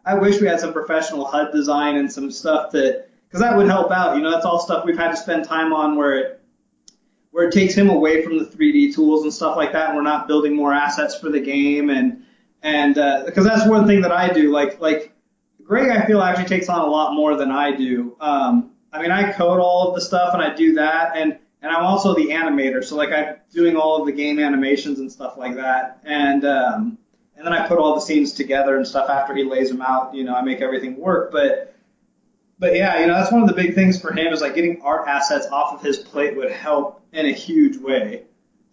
I wish we had some professional HUD design and some stuff because that would help out. You know, that's all stuff we've had to spend time on where it takes him away from the 3D tools and stuff like that, and we're not building more assets for the game and because that's one thing that I do, like Greg, I feel actually takes on a lot more than I do. I mean, I code all of the stuff and I do that, and I'm also the animator, so like I'm doing all of the game animations and stuff like that, and then I put all the scenes together and stuff after he lays them out. You know, I make everything work, but yeah, you know, that's one of the big things for him is like getting art assets off of his plate would help in a huge way.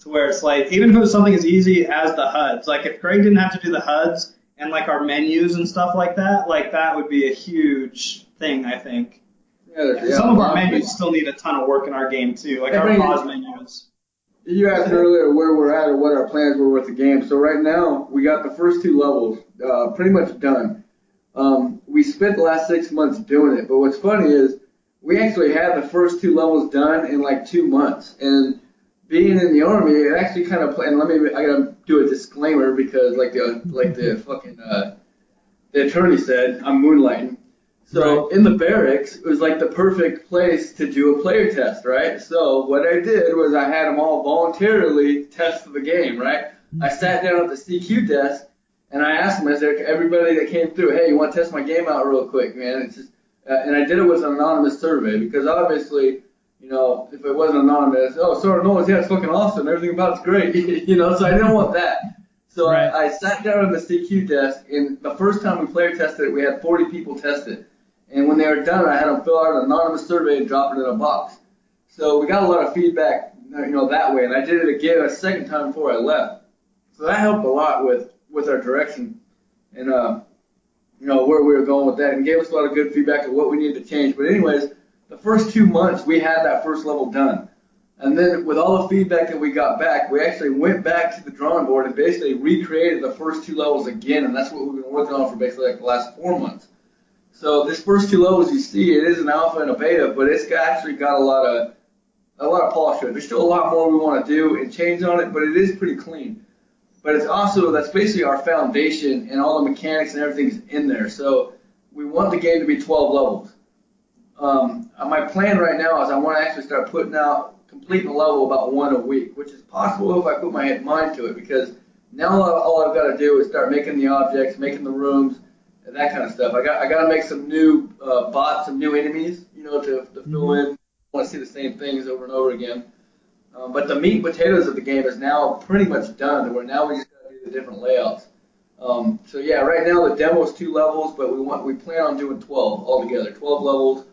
To where it's like, even if it was something as easy as the HUDs, like if Greg didn't have to do the HUDs and like our menus and stuff like that would be a huge thing, I think. Yeah, some of our menus still need a ton of work in our game too, like our pause menus. You asked earlier where we're at or what our plans were with the game. So right now, we got the first two levels pretty much done. We spent the last 6 months doing it, but what's funny is we actually had the first two levels done in like 2 months, and being in the Army, it actually kind of and I gotta do a disclaimer because like the fucking the attorney said, I'm moonlighting. So in the barracks, it was like the perfect place to do a player test, right? So what I did was I had them all voluntarily test the game, right? I sat down at the CQ desk and I asked them, I said, everybody that came through, hey, you want to test my game out real quick, man? It's just, and I did it with an anonymous survey because obviously, if it wasn't anonymous, oh, Sora Nolan, yeah, it's fucking awesome, everything about it's great, so I didn't want that. So right. I sat down at the CQ desk, and the first time we player tested it, we had 40 people test it. And when they were done, I had them fill out an anonymous survey and drop it in a box. So we got a lot of feedback, that way, and I did it again a second time before I left. So that helped a lot with our direction and, where we were going with that, and gave us a lot of good feedback of what we needed to change. But anyways, the first 2 months, we had that first level done. And then with all the feedback that we got back, we actually went back to the drawing board and basically recreated the first 2 levels again, and that's what we've been working on for basically like the last 4 months. So this first 2 levels you see, it is an alpha and a beta, but it's actually got a lot of polish to it. There's still a lot more we want to do and change on it, but it is pretty clean. But it's also, that's basically our foundation, and all the mechanics and everything's in there. So we want the game to be 12 levels. My plan right now is I want to actually start completing a level about 1 a week, which is possible if I put my mind to it, because now all I've got to do is start making the objects, making the rooms, and that kind of stuff. I got to make some new bots, some new enemies, to fill in. I want to see the same things over and over again. But the meat and potatoes of the game is now pretty much done, where now we just got to do the different layouts. So yeah, right now the demo is 2 levels, but we plan on doing 12 altogether, 12 levels.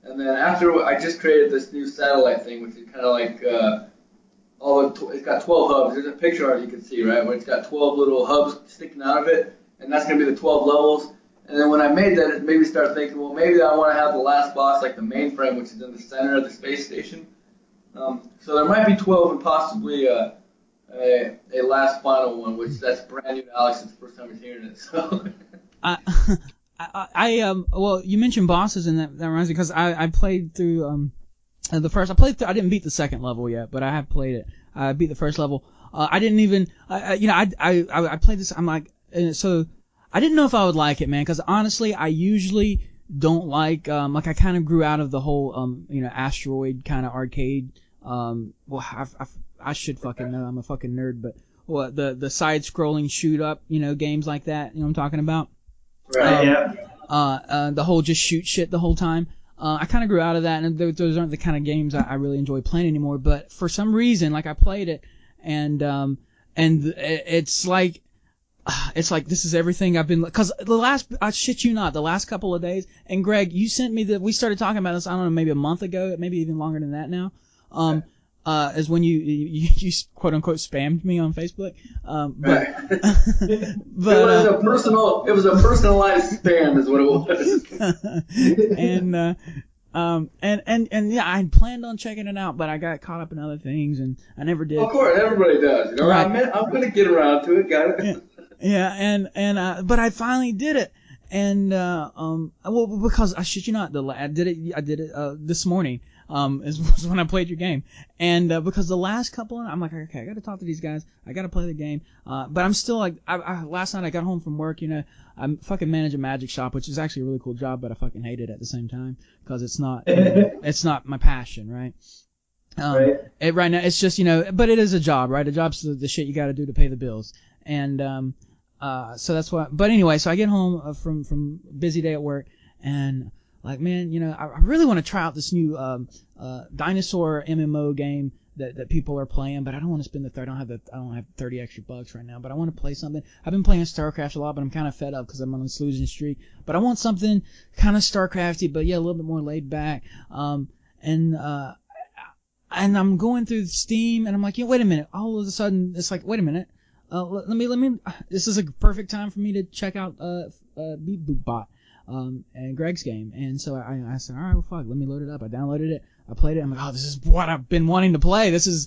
And then after, I just created this new satellite thing, which is kind of like it's got 12 hubs. There's a picture of it you can see, right, where it's got 12 little hubs sticking out of it, and that's going to be the 12 levels. And then when I made that, it made me start thinking, well, maybe I want to have the last boss like the mainframe, which is in the center of the space station. So there might be 12 and possibly a last final one, which that's brand new to Alex. It's the first time he's hearing it. So. Well, you mentioned bosses, and that reminds me, because I played through the first. I didn't beat the second level yet, but I have played it. I beat the first level. I didn't even, I played this. I'm like, so I didn't know if I would like it, man, because honestly, I usually don't like I kind of grew out of the whole asteroid kind of arcade. Well, I should fucking know. I'm a fucking nerd, but the side-scrolling shoot-up, games like that. You know what I'm talking about? Right. Yeah. The whole just shoot shit the whole time. I kind of grew out of that, and those aren't the kind of games I really enjoy playing anymore. But for some reason, I played it, and it's like this is everything I've been. Because I shit you not, the last couple of days. And Greg, you sent me we started talking about this. I don't know, maybe a month ago, maybe even longer than that now. Is when you quote unquote spammed me on Facebook, but it was a personalized spam is what it was. and yeah, I had planned on checking it out, but I got caught up in other things and I never did. Of course, everybody does. Right. I'm gonna get around to it, got it. Yeah, but I finally did it, and well, because I shit you not, I did it this morning. Was when I played your game, and because the last couple, I'm like, okay, I got to talk to these guys, I got to play the game, but I'm still like, last night I got home from work, I fucking manage a magic shop, which is actually a really cool job, but I fucking hate it at the same time because it's not, it's not my passion, right? Right. Right now it's just, but it is a job, right? A job's the shit you got to do to pay the bills, and so that's what. But anyway, so I get home from busy day at work, and like, man, I really want to try out this new dinosaur MMO game that people are playing, but I don't want to spend I don't have 30 extra bucks right now, but I want to play something. I've been playing StarCraft a lot, but I'm kind of fed up because I'm on this losing streak. But I want something kind of StarCrafty, but yeah, a little bit more laid back. And I'm going through Steam, and I'm like, wait a minute. All of a sudden, it's like, wait a minute. Let me. This is a perfect time for me to check out Beat Boot Bot. And Greg's game, and so I said, all right, well, fuck, let me load it up. I downloaded it, I played it. I'm like, oh, this is what I've been wanting to play. This is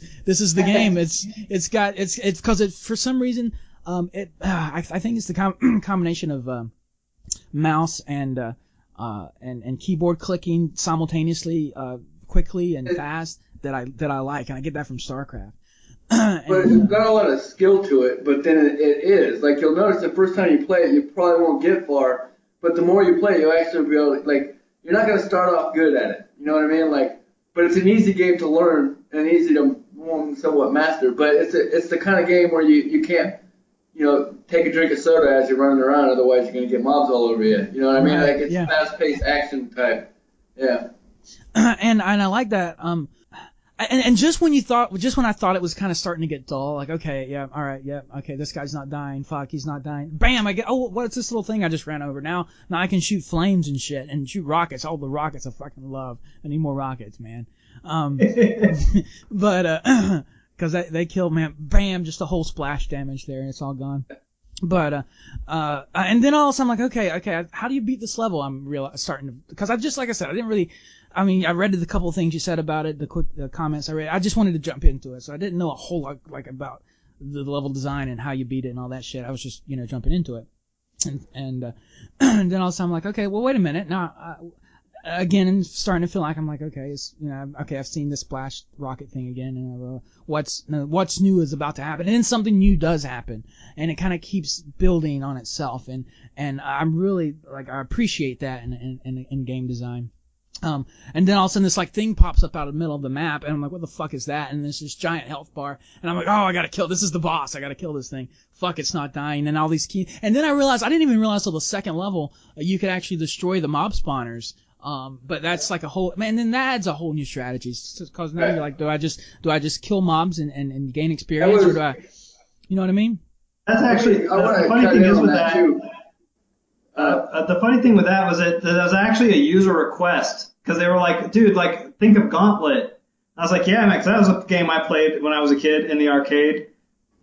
the game. It's because it for some reason I think it's the combination of mouse and keyboard clicking simultaneously quickly and fast that I like, and I get that from StarCraft. But it's got a lot of skill to it, but then it is like, you'll notice the first time you play it, you probably won't get far. But the more you play, you'll actually be able to, you're not going to start off good at it. You know what I mean? But it's an easy game to learn and easy to somewhat master. But it's the kind of game where you can't, take a drink of soda as you're running around. Otherwise, you're going to get mobs all over you. You know what I mean? Right. It's fast-paced action type. Yeah. And I like that. And just when I thought it was kind of starting to get dull, like, okay, yeah, all right, yeah, okay, this guy's not dying, fuck, he's not dying. Bam, what's this little thing I just ran over? Now I can shoot flames and shit and shoot rockets. All the rockets I fucking love. I need more rockets, man. But because they killed, man, bam, just a whole splash damage there, and it's all gone. But and then all of a sudden I'm like, okay, how do you beat this level? I'm starting to, because like I said, I read the couple of things you said about it, the quick comments I read. I just wanted to jump into it, so I didn't know a whole lot like about the level design and how you beat it and all that shit. I was just jumping into it, and then all of a sudden I'm like, okay, well wait a minute now. Again, starting to feel like I'm like, okay, I've seen this splash rocket thing again, and what's new is about to happen, and then something new does happen, and it kind of keeps building on itself, and I'm really like, I appreciate that in game design. And then all of a sudden this like thing pops up out of the middle of the map, and I'm like, what the fuck is that? And there's this giant health bar, and I'm like, oh, I gotta kill, this is the boss, I gotta kill this thing. Fuck, it's not dying, and all these and then I didn't even realize till the second level, you could actually destroy the mob spawners. But that's like a whole, man, then that adds a whole new strategy. Cause now you're like, do I just kill mobs and gain experience, or do I, you know what I mean? That's actually, the funny thing is with that, the funny thing with that was that was actually a user request, because they were like, dude, like, think of Gauntlet. I was like, yeah, man, 'cause that was a game I played when I was a kid in the arcade.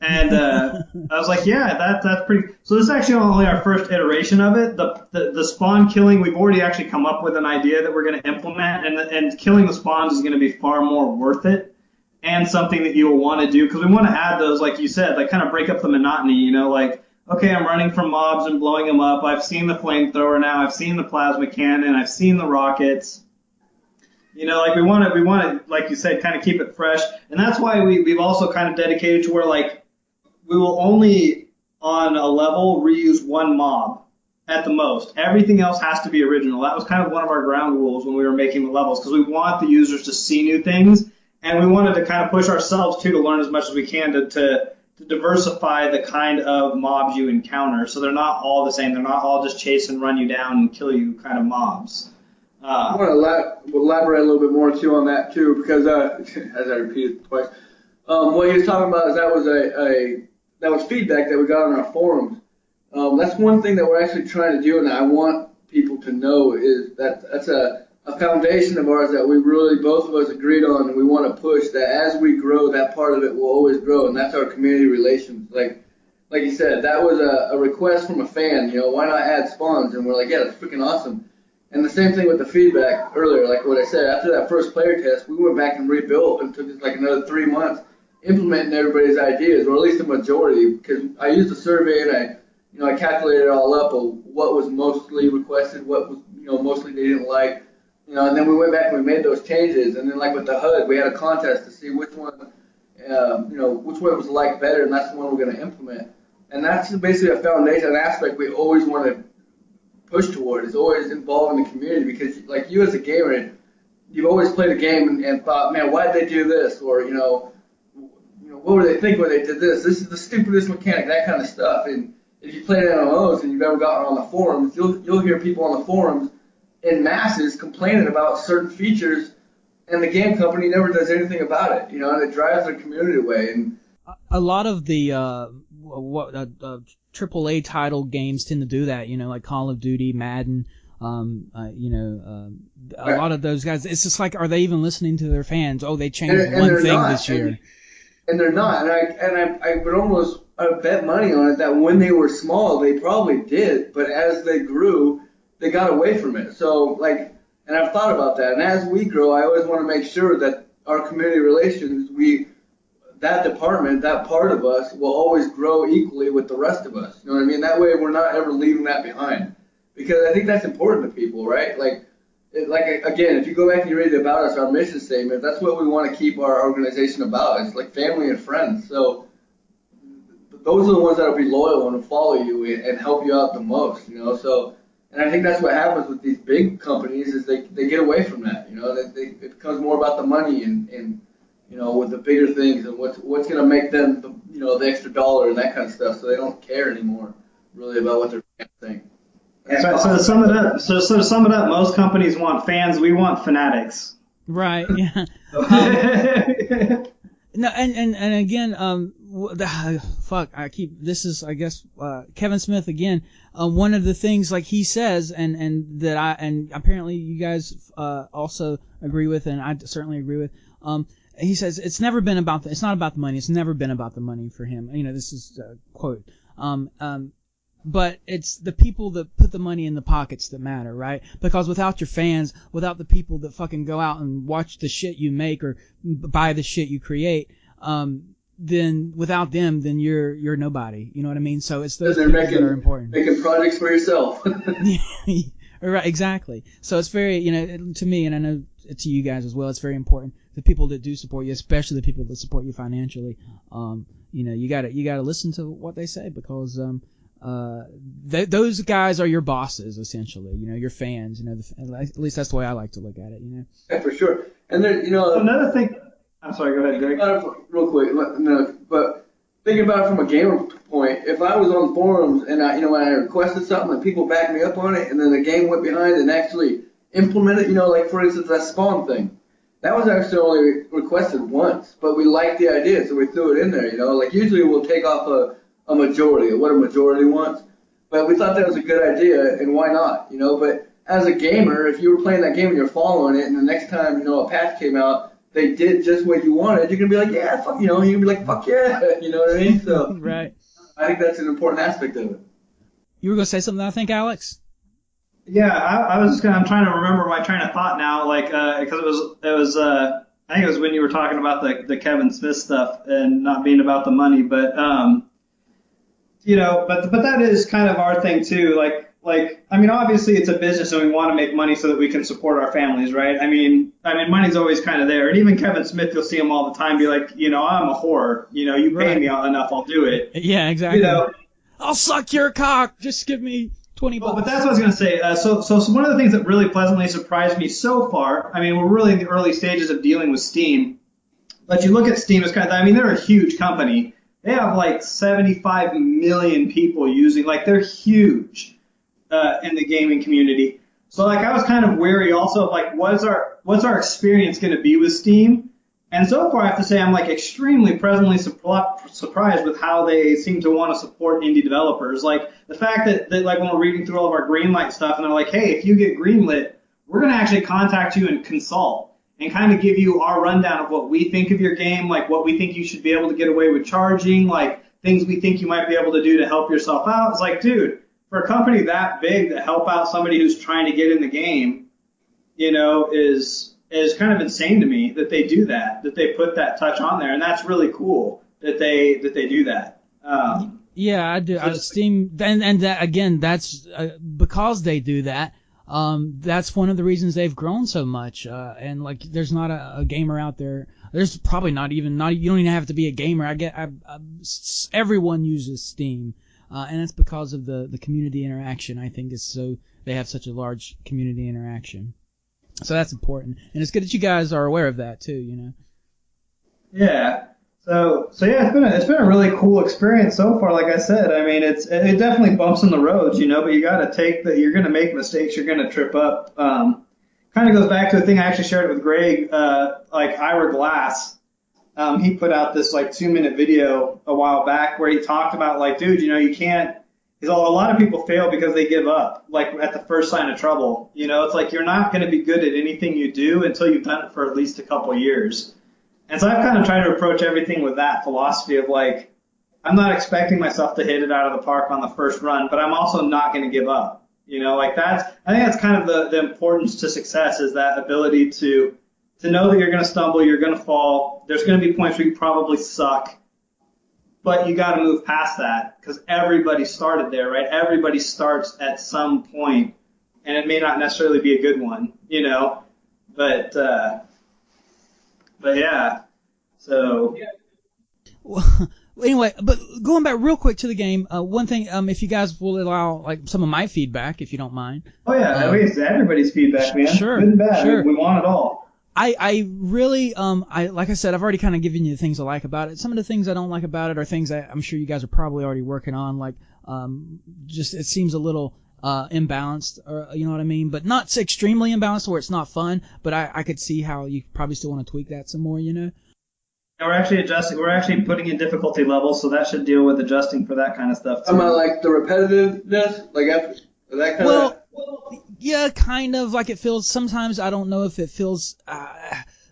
And I was like, yeah, that's pretty. So this is actually only our first iteration of it. The spawn killing, we've already actually come up with an idea that we're going to implement, and killing the spawns is going to be far more worth it, and something that you'll want to do, because we want to add those, like you said, like kind of break up the monotony. Like, okay, I'm running from mobs and blowing them up. I've seen the flamethrower now. I've seen the plasma cannon. I've seen the rockets. Like we want to, like you said, kind of keep it fresh, and that's why we've also kind of dedicated to where, like, we will only, on a level, reuse one mob at the most. Everything else has to be original. That was kind of one of our ground rules when we were making the levels, because we want the users to see new things, and we wanted to kind of push ourselves, too, to learn as much as we can to diversify the kind of mobs you encounter, so they're not all the same. They're not all just chase and run you down and kill you kind of mobs. I want to elaborate a little bit more, too, on that, too, because, as I repeated twice, what he was talking about is that was feedback that we got on our forums. That's one thing that we're actually trying to do, and I want people to know, is that that's a foundation of ours that we really, both of us, agreed on, and we want to push, that as we grow, that part of it will always grow, and that's our community relations. Like you said, that was a request from a fan, why not add spawns? And we're like, yeah, that's freaking awesome. And the same thing with the feedback earlier, like what I said, after that first player test, we went back and rebuilt, and took us like another 3 months implementing everybody's ideas, or at least the majority, because I used a survey and I calculated it all up of what was mostly requested, what was mostly they didn't like, and then we went back and we made those changes, and then like with the HUD, we had a contest to see which one was liked better, and that's the one we're going to implement, and that's basically a foundation, an aspect we always want to push toward, is always involving the community, because like you as a gamer, you've always played a game and thought, man, why did they do this, or what were they thinking when they did this? This is the stupidest mechanic, that kind of stuff. And if you play MMOs and you've ever gotten on the forums, you'll hear people on the forums in masses complaining about certain features, and the game company never does anything about it, and it drives their community away. And a lot of the AAA title games tend to do that, like Call of Duty, Madden. A lot of those guys, it's just like, are they even listening to their fans? Oh, they changed one thing this year. And they're not, and I would almost bet money on it that when they were small, they probably did, but as they grew, they got away from it. So, and I've thought about that, and as we grow, I always want to make sure that our community relations, that department, that part of us, will always grow equally with the rest of us. You know what I mean? That way, we're not ever leaving that behind, because I think that's important to people, right? Again, if you go back and you read about us, our mission statement, that's what we want to keep our organization about. It's like family and friends. So those are the ones that will be loyal and will follow you and help you out the most, So, and I think that's what happens with these big companies, is they get away from that, it becomes more about the money and with the bigger things and what's going to make them, the extra dollar and that kind of stuff. So they don't care anymore really about what their fans think. So to sum it up, most companies want fans. We want fanatics. Right. Yeah. No, and again, this is, I guess, Kevin Smith again. One of the things, like he says, and apparently you guys also agree with, and I certainly agree with. He says it's not about the money. It's never been about the money for him. This is a quote. But it's the people that put the money in the pockets that matter, right? Because without your fans, without the people that fucking go out and watch the shit you make or buy the shit you create, then without them, then you're nobody. You know what I mean? So it's those people that are important. Making projects for yourself. Right, exactly. So it's very, to me, and I know to you guys as well, it's very important. The people that do support you, especially the people that support you financially, you gotta listen to what they say, because those guys are your bosses, essentially. Your fans. At least that's the way I like to look at it. Yeah, for sure. And then another thing. I'm sorry. Go ahead, Greg. Real quick, but thinking about it from a gamer point, if I was on forums and I requested something and people backed me up on it, and then the game went behind and actually implemented, like for instance that spawn thing, that was actually only requested once, but we liked the idea, so we threw it in there. Like usually we'll take off a majority of what a majority wants, but we thought that was a good idea, and why not? But as a gamer, if you were playing that game and you're following it, and the next time a patch came out, they did just what you wanted, you're gonna be like, yeah, fuck, you're gonna be like, fuck yeah, you know what I mean? So right. I think that's an important aspect of it. You were gonna say something, I think, Alex? Yeah, I'm trying to remember my train of thought now, because it was I think it was when you were talking about the Kevin Smith stuff and not being about the money, but but that is kind of our thing too. Obviously it's a business and we want to make money so that we can support our families, right? I mean, money's always kind of there. And even Kevin Smith, you'll see him all the time be like, I'm a whore. You pay me enough, I'll do it. Yeah, exactly. I'll suck your cock. Just give me $20. But that's what I was going to say. So one of the things that really pleasantly surprised me so far, we're really in the early stages of dealing with Steam. But you look at Steam, it's they're a huge company. They have 75 million people using, they're huge. In the gaming community. So I was kind of wary also of what's our experience going to be with Steam? And so far I have to say I'm extremely pleasantly surprised with how they seem to want to support indie developers. The fact that when we're reading through all of our Greenlight stuff and they're like, hey, if you get greenlit, we're going to actually contact you and consult and kind of give you our rundown of what we think of your game, what we think you should be able to get away with charging, things we think you might be able to do to help yourself out. It's dude, for a company that big to help out somebody who's trying to get in the game, is kind of insane to me that they do that they put that touch on there, and that's really cool that they do that. Yeah, I do. Steam, and that, again, that's because they do that. That's one of the reasons they've grown so much. And there's not a gamer out there. There's probably not you don't even have to be a gamer. Everyone uses Steam. And it's because of the community interaction, I think, they have such a large community interaction. So that's important. And it's good that you guys are aware of that too, Yeah. So yeah, it's been a really cool experience so far. Like I said, it definitely bumps in the roads, but you got to take that. You're going to make mistakes. You're going to trip up. Kind of goes back to the thing I actually shared with Greg, Ira Glass. He put out this 2-minute video a while back where he talked about dude, you can't. A lot of people fail because they give up at the first sign of trouble. It's you're not going to be good at anything you do until you've done it for at least a couple of years. And so I've kind of tried to approach everything with that philosophy of I'm not expecting myself to hit it out of the park on the first run, but I'm also not going to give up. I think that's kind of the importance to success, is that ability to know that you're going to stumble, you're going to fall. There's going to be points where you probably suck, but you got to move past that because everybody started there, right? Everybody starts at some point, and it may not necessarily be a good one, but yeah. So. Well, anyway, but going back real quick to the game, one thing, if you guys will allow some of my feedback, if you don't mind. Oh yeah, it's everybody's feedback, man. Sure. Good and bad. Sure. We want it all. I really, like I said, I've already kind of given you the things I like about it. Some of the things I don't like about it are things I'm sure you guys are probably already working on, just it seems a little imbalanced, or you know what I mean, but not extremely imbalanced where it's not fun. But I could see how you probably still want to tweak that some more, you know. And we're actually adjusting. We're actually putting in difficulty levels, so that should deal with adjusting for that kind of stuff too. Like the repetitiveness, like after that kind of. Well, yeah, kind of like it feels. Sometimes I don't know if it feels.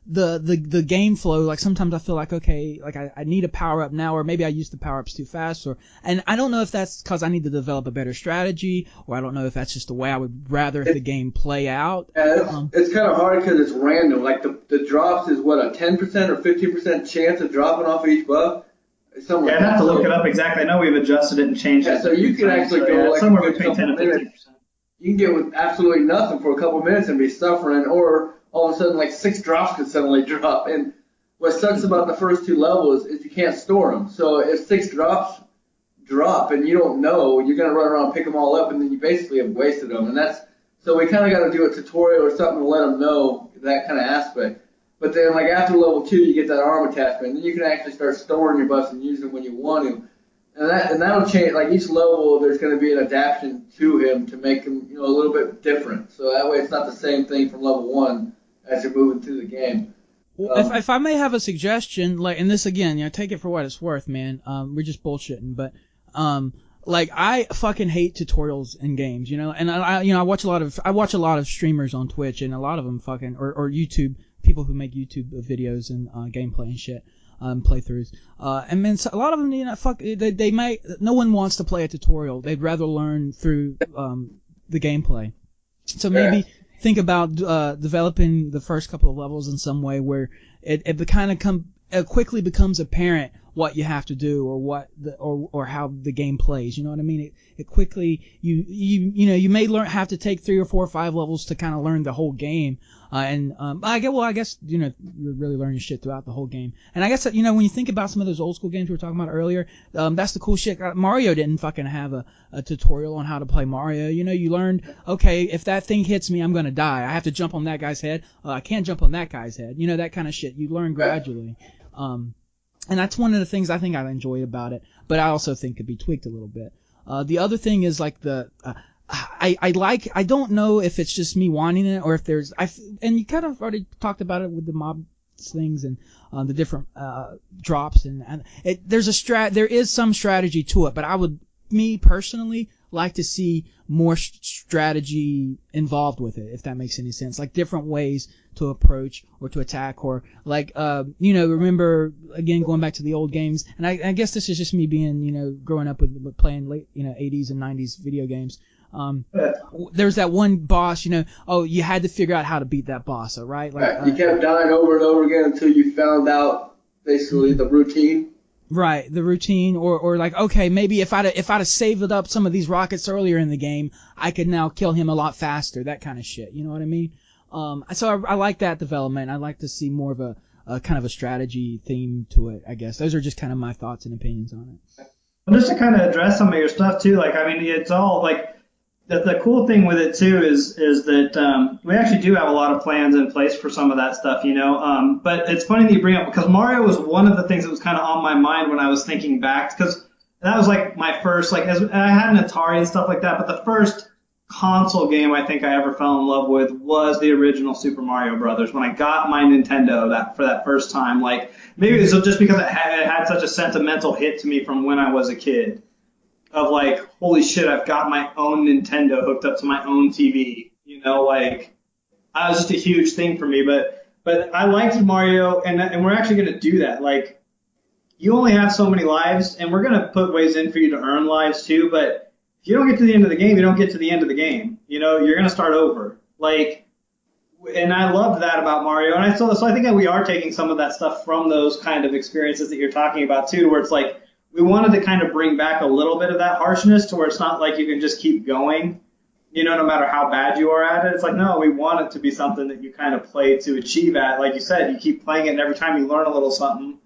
The game flow, like sometimes I feel like, okay, like I need a power up now, or maybe I used the power ups too fast, and I don't know if that's because I need to develop a better strategy, or I don't know if that's just the way I would rather the game play out. Yeah, it's kind of hard because it's random. Like the drops is what, a 10% or 15% chance of dropping off each buff. I'd have to look it up exactly. I know we've adjusted it and changed it. So you can actually go like somewhere between 10 and 15%. You can get with absolutely nothing for a couple minutes and be suffering, or all of a sudden, like 6 drops could suddenly drop. And what sucks about the first 2 levels is you can't store them. So if 6 drops drop and you don't know, you're going to run around and pick them all up, and then you basically have wasted them. And so we kind of got to do a tutorial or something to let them know that kind of aspect. But then, like after level 2, you get that arm attachment, and then you can actually start storing your buffs and using them when you want to. And that'll change. Like each level, there's going to be an adaptation to him to make him, a little bit different. So that way, it's not the same thing from level 1 as you're moving through the game. Well, if I may have a suggestion, like, and this again, take it for what it's worth, man. We're just bullshitting, but like I fucking hate tutorials in games, and I watch a lot of streamers on Twitch, and a lot of them fucking or YouTube, people who make YouTube videos and gameplay and shit. Playthroughs, and then a lot of them, they might. No one wants to play a tutorial. They'd rather learn through the gameplay. So maybe think about developing the first couple of levels in some way where it quickly becomes apparent what you have to do, or how the game plays. You know what I mean? It quickly you may have to take 3 or 4 or 5 levels to kind of learn the whole game. I guess you're really learning shit throughout the whole game. And I guess that, when you think about some of those old school games we were talking about earlier, that's the cool shit. Mario didn't fucking have a tutorial on how to play Mario. You learned, okay, if that thing hits me, I'm gonna die. I have to jump on that guy's head. I can't jump on that guy's head. That kind of shit. You learn gradually. And that's one of the things I think I enjoy about it, but I also think could be tweaked a little bit. The other thing is like I don't know if it's just me wanting it or if and you kind of already talked about it with the mob things and the different drops and there is some strategy to it, but I would, me personally, like to see more strategy involved with it, if that makes any sense. Like different ways to approach or to attack, or like remember again going back to the old games, and I guess this is just me being growing up with playing late 80s and 90s video games. There's that one boss, you had to figure out how to beat that boss, right? Like you kept dying over and over again until you found out basically the routine. Right, the routine, or like, okay, maybe if I'd have saved up some of these rockets earlier in the game, I could now kill him a lot faster, that kind of shit, you know what I mean? So I like that development. I'd like to see more of a kind of a strategy theme to it, I guess. Those are just kind of my thoughts and opinions on it. Well, just to kind of address some of your stuff too, like, I mean, it's all like, the cool thing with it too is that we actually do have a lot of plans in place for some of that stuff, but it's funny that you bring up, because Mario was one of the things that was kind of on my mind when I was thinking back, because that was like my first, like, I had an Atari and stuff like that, but the first console game I think I ever fell in love with was the original Super Mario Brothers. When I got my Nintendo for that first time, like, maybe it was just because it had such a sentimental hit to me from when I was a kid. Of like, holy shit, I've got my own Nintendo hooked up to my own TV. Like, that was just a huge thing for me. But I liked Mario, and we're actually going to do that. Like, you only have so many lives, and we're going to put ways in for you to earn lives too. But if you don't get to the end of the game, you don't get to the end of the game. You're going to start over. Like, and I loved that about Mario. And so I think that we are taking some of that stuff from those kind of experiences that you're talking about too, where it's like, we wanted to kind of bring back a little bit of that harshness to where it's not like you can just keep going, no matter how bad you are at it. It's like, no, we want it to be something that you kind of play to achieve at. Like you said, you keep playing it, and every time you learn a little something,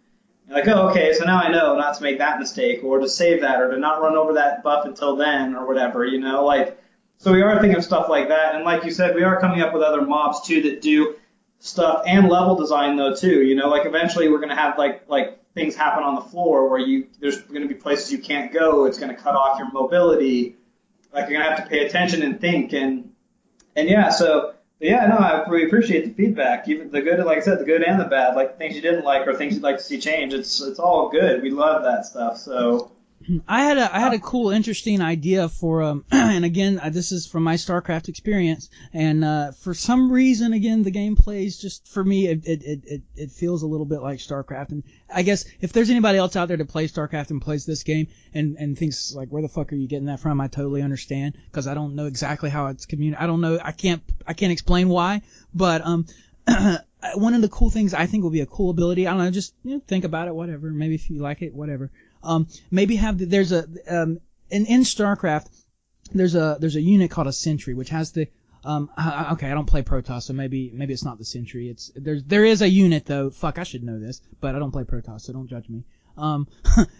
you're like, oh, okay, so now I know not to make that mistake, or to save that, or to not run over that buff until then, or whatever, like, so we are thinking of stuff like that. And like you said, we are coming up with other mobs too that do stuff and level design though too, like eventually we're going to have like things happen on the floor where there's going to be places you can't go. It's going to cut off your mobility. Like you're gonna have to pay attention and think and yeah. So yeah, no, I really appreciate the feedback, even the good, like I said, the good and the bad, like things you didn't like or things you'd like to see change. It's all good. We love that stuff. So. I had a cool, interesting idea for and again, this is from my StarCraft experience, and for some reason, again, the game plays just for me, it feels a little bit like StarCraft, and I guess if there's anybody else out there that plays StarCraft and plays this game and thinks like, where the fuck are you getting that from? I totally understand, because I don't know exactly how it's communicated. I don't know, I can't explain why, but one of the cool things I think will be a cool ability. I don't know, just think about it, whatever. Maybe if you like it, whatever. Maybe there's a in StarCraft there's a unit called a sentry, which has the okay, I don't play Protoss, so maybe it's not the sentry. There is a unit though. Fuck, I should know this, but I don't play Protoss, so don't judge me.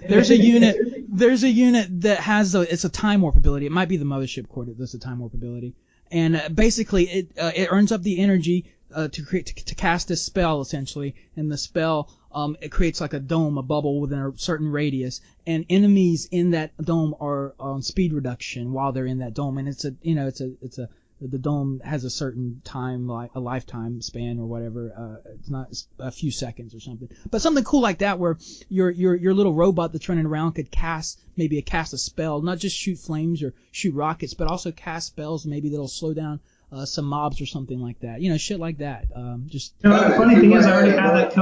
There's a unit that has it's a time warp ability. It might be the mothership core that's a time warp ability, and basically it earns up the energy to cast this spell essentially, and the spell it creates like a dome, a bubble within a certain radius, and enemies in that dome are on speed reduction while they're in that dome, and the dome has a certain time, like a lifetime span or whatever. It's not a few seconds or something, but something cool like that where your little robot that's running around could cast a spell, not just shoot flames or shoot rockets, but also cast spells maybe that'll slow down some mobs or something like that. Shit like that. The funny thing is, I already have that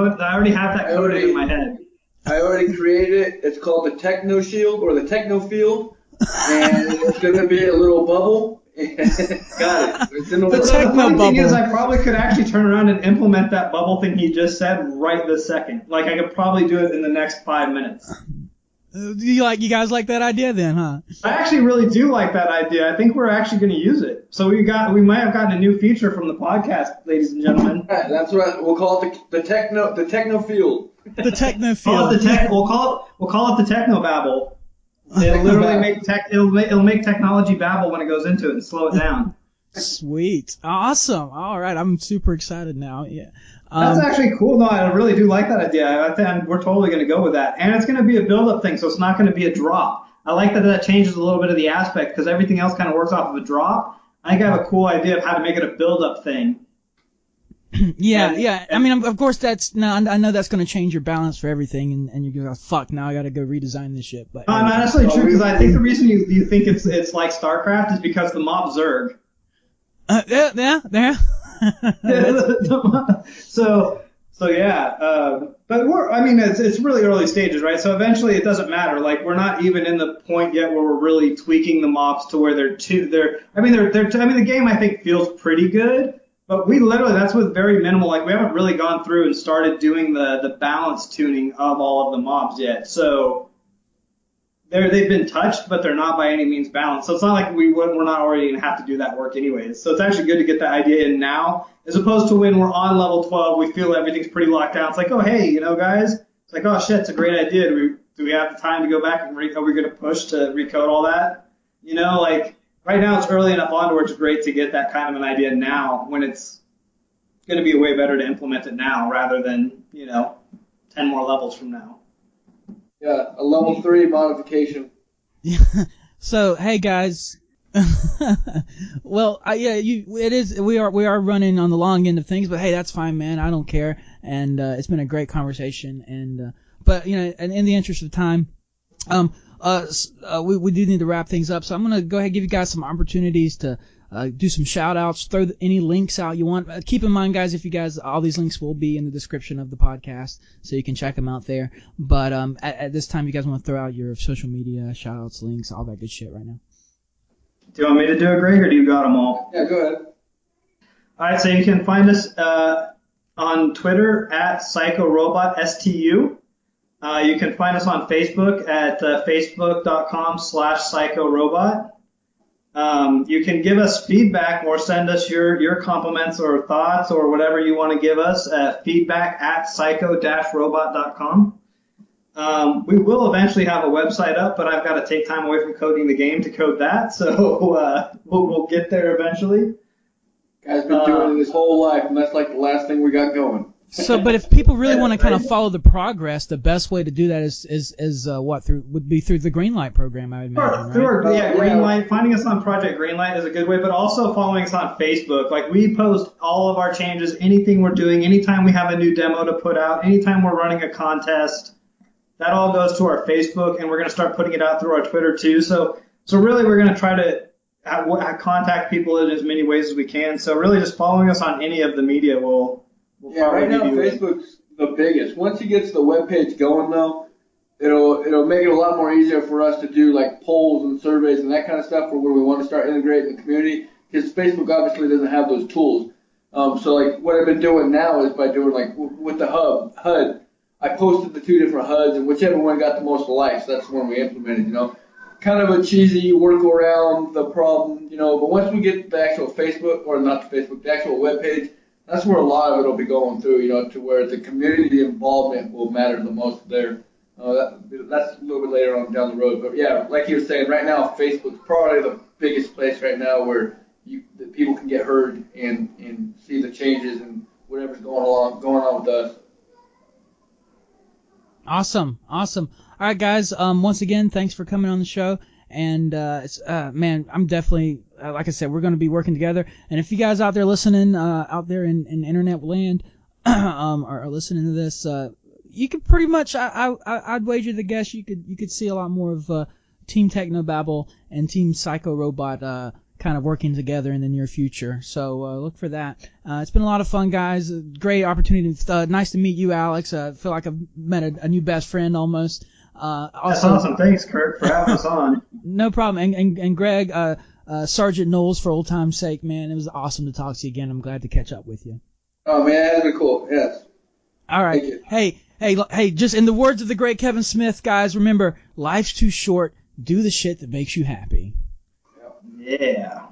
coded in my head. I already created it. It's called the Techno Shield or the Techno Field, and it's going to be a little bubble. Got it. It's in the funny thing is, I probably could actually turn around and implement that bubble thing he just said right this second. Like I could probably do it in the next 5 minutes. You guys like that idea then, huh? I actually really do like that idea. I think we're actually going to use it. So we might have gotten a new feature from the podcast, ladies and gentlemen. Right, that's what we'll call it, the Techno Field. The Techno Field. We'll call it the Technobabble. It'll literally it'll make technology babble when it goes into it and slow it down. Sweet. Awesome. All right, I'm super excited now. Yeah. That's actually cool. No, I really do like that idea. I think we're totally going to go with that. And it's going to be a build-up thing, so it's not going to be a drop. I like that changes a little bit of the aspect because everything else kind of works off of a drop. I think I have a cool idea of how to make it a build-up thing. Yeah. I mean, of course, I know that's going to change your balance for everything, and you're going to go, fuck, now I got to go redesign this shit. But not necessarily true, because I think the reason you think it's like StarCraft is because the mob Zerg. Yeah. So yeah, but it's really early stages, right? So eventually it doesn't matter. Like we're not even in the point yet where we're really tweaking the mobs to where the game I think feels pretty good, but we literally, that's with very minimal, like we haven't really gone through and started doing the balance tuning of all of the mobs yet. So they've been touched, but they're not by any means balanced. So it's not like we're not already going to have to do that work anyways. So it's actually good to get that idea in now, as opposed to when we're on level 12, we feel everything's pretty locked down. It's like, oh, hey, guys, it's like, oh, shit, it's a great idea. Do we have the time to go back and are we going to push to recode all that? Like right now it's early enough on where it's great to get that kind of an idea now when it's going to be way better to implement it now rather than, 10 more levels from now. Yeah, a level 3 modification. So, hey guys. Well, we are running on the long end of things, but hey, that's fine, man. I don't care. And it's been a great conversation. And but and in the interest of time, we do need to wrap things up. So I'm gonna go ahead and give you guys some opportunities to do some shout outs, throw any links out you want. Keep in mind, guys, all these links will be in the description of the podcast, so you can check them out there. But at this time, you guys want to throw out your social media, shout outs, links, all that good shit right now. Do you want me to do it, Greg, or do you got them all? Yeah, go ahead. All right, so you can find us on Twitter at Pshyco Robot STU. You can find us on Facebook at facebook.com/Pshyco Robot. You can give us feedback or send us your compliments or thoughts or whatever you want to give us at feedback@psycho-robot.com. We will eventually have a website up, but I've got to take time away from coding the game to code that, so we'll get there eventually. Guy's been doing it his whole life, and that's like the last thing we got going. So, but if people really want to kind of follow the progress, the best way to do that is what would be through the GREENLIGHT program, I would imagine. Through right? our GREENLIGHT, finding us on Project GREENLIGHT is a good way, but also following us on Facebook. Like we post all of our changes, anything we're doing, anytime we have a new demo to put out, anytime we're running a contest, that all goes to our Facebook, and we're going to start putting it out through our Twitter too. So really, we're going to try to contact people in as many ways as we can. So really, just following us on any of the media will right now Facebook's the biggest. Once it gets the webpage going, though, it'll make it a lot more easier for us to do like polls and surveys and that kind of stuff for where we want to start integrating the community. Because Facebook obviously doesn't have those tools. So like what I've been doing now is by doing like with the HUD, I posted the 2 different HUDs, and whichever one got the most likes, that's the one we implemented. Kind of a cheesy workaround the problem, But once we get the actual Facebook, or not the Facebook, the actual webpage, that's where a lot of it will be going through, to where the community involvement will matter the most there. That's a little bit later on down the road. But yeah, like you were saying, right now Facebook's probably the biggest place right now where the people can get heard and see the changes and whatever's going on with us. Awesome. All right, guys. Once again, thanks for coming on the show. And man, I'm definitely, like I said, we're going to be working together. And if you guys out there listening, out there in internet land, are listening to this, you could pretty much, I'd wager the guess you could see a lot more of Team Technobabble and Team Pshyco Robot kind of working together in the near future. So look for that. It's been a lot of fun, guys. Great opportunity. Nice to meet you, Alex. I feel like I've met a new best friend almost. That's awesome. Thanks, Kurt, for having us on. No problem. And Greg, Sergeant Knowles, for old time's sake, man, it was awesome to talk to you again. I'm glad to catch up with you. Oh, man, that's been cool. Yes. All right. Hey, just in the words of the great Kevin Smith, guys, remember, life's too short. Do the shit that makes you happy. Yeah.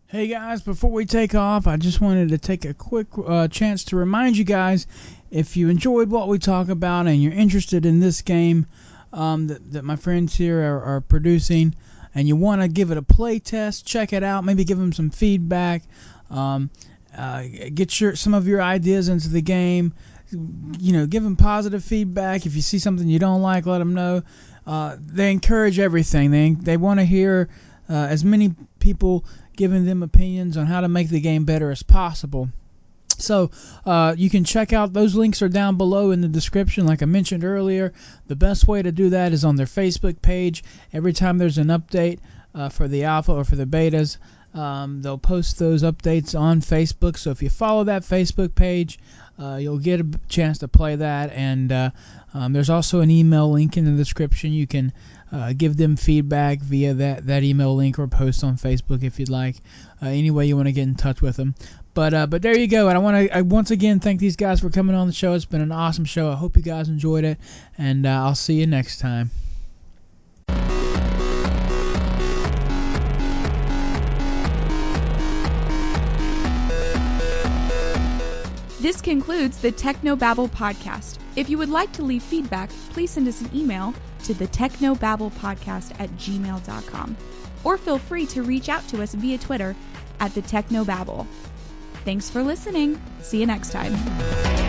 Hey guys, before we take off, I just wanted to take a quick chance to remind you guys, if you enjoyed what we talk about and you're interested in this game that my friends here are producing, and you want to give it a play test, check it out, maybe give them some feedback, get some of your ideas into the game, give them positive feedback. If you see something you don't like, let them know. They encourage everything. They want to hear as many people giving them opinions on how to make the game better as possible. So you can check out, those links are down below in the description like I mentioned earlier. The best way to do that is on their Facebook page. Every time there's an update for the alpha or for the betas, they'll post those updates on Facebook. So if you follow that Facebook page, you'll get a chance to play that. And there's also an email link in the description. You can give them feedback via that email link or post on Facebook if you'd like. Any way you want to get in touch with them. But there you go. And I once again thank these guys for coming on the show. It's been an awesome show. I hope you guys enjoyed it. And I'll see you next time. This concludes the Technobabble podcast. If you would like to leave feedback, please send us an email to thetechnobabblepodcast@gmail.com, or feel free to reach out to us via Twitter @thetechnobabble. Thanks for listening. See you next time.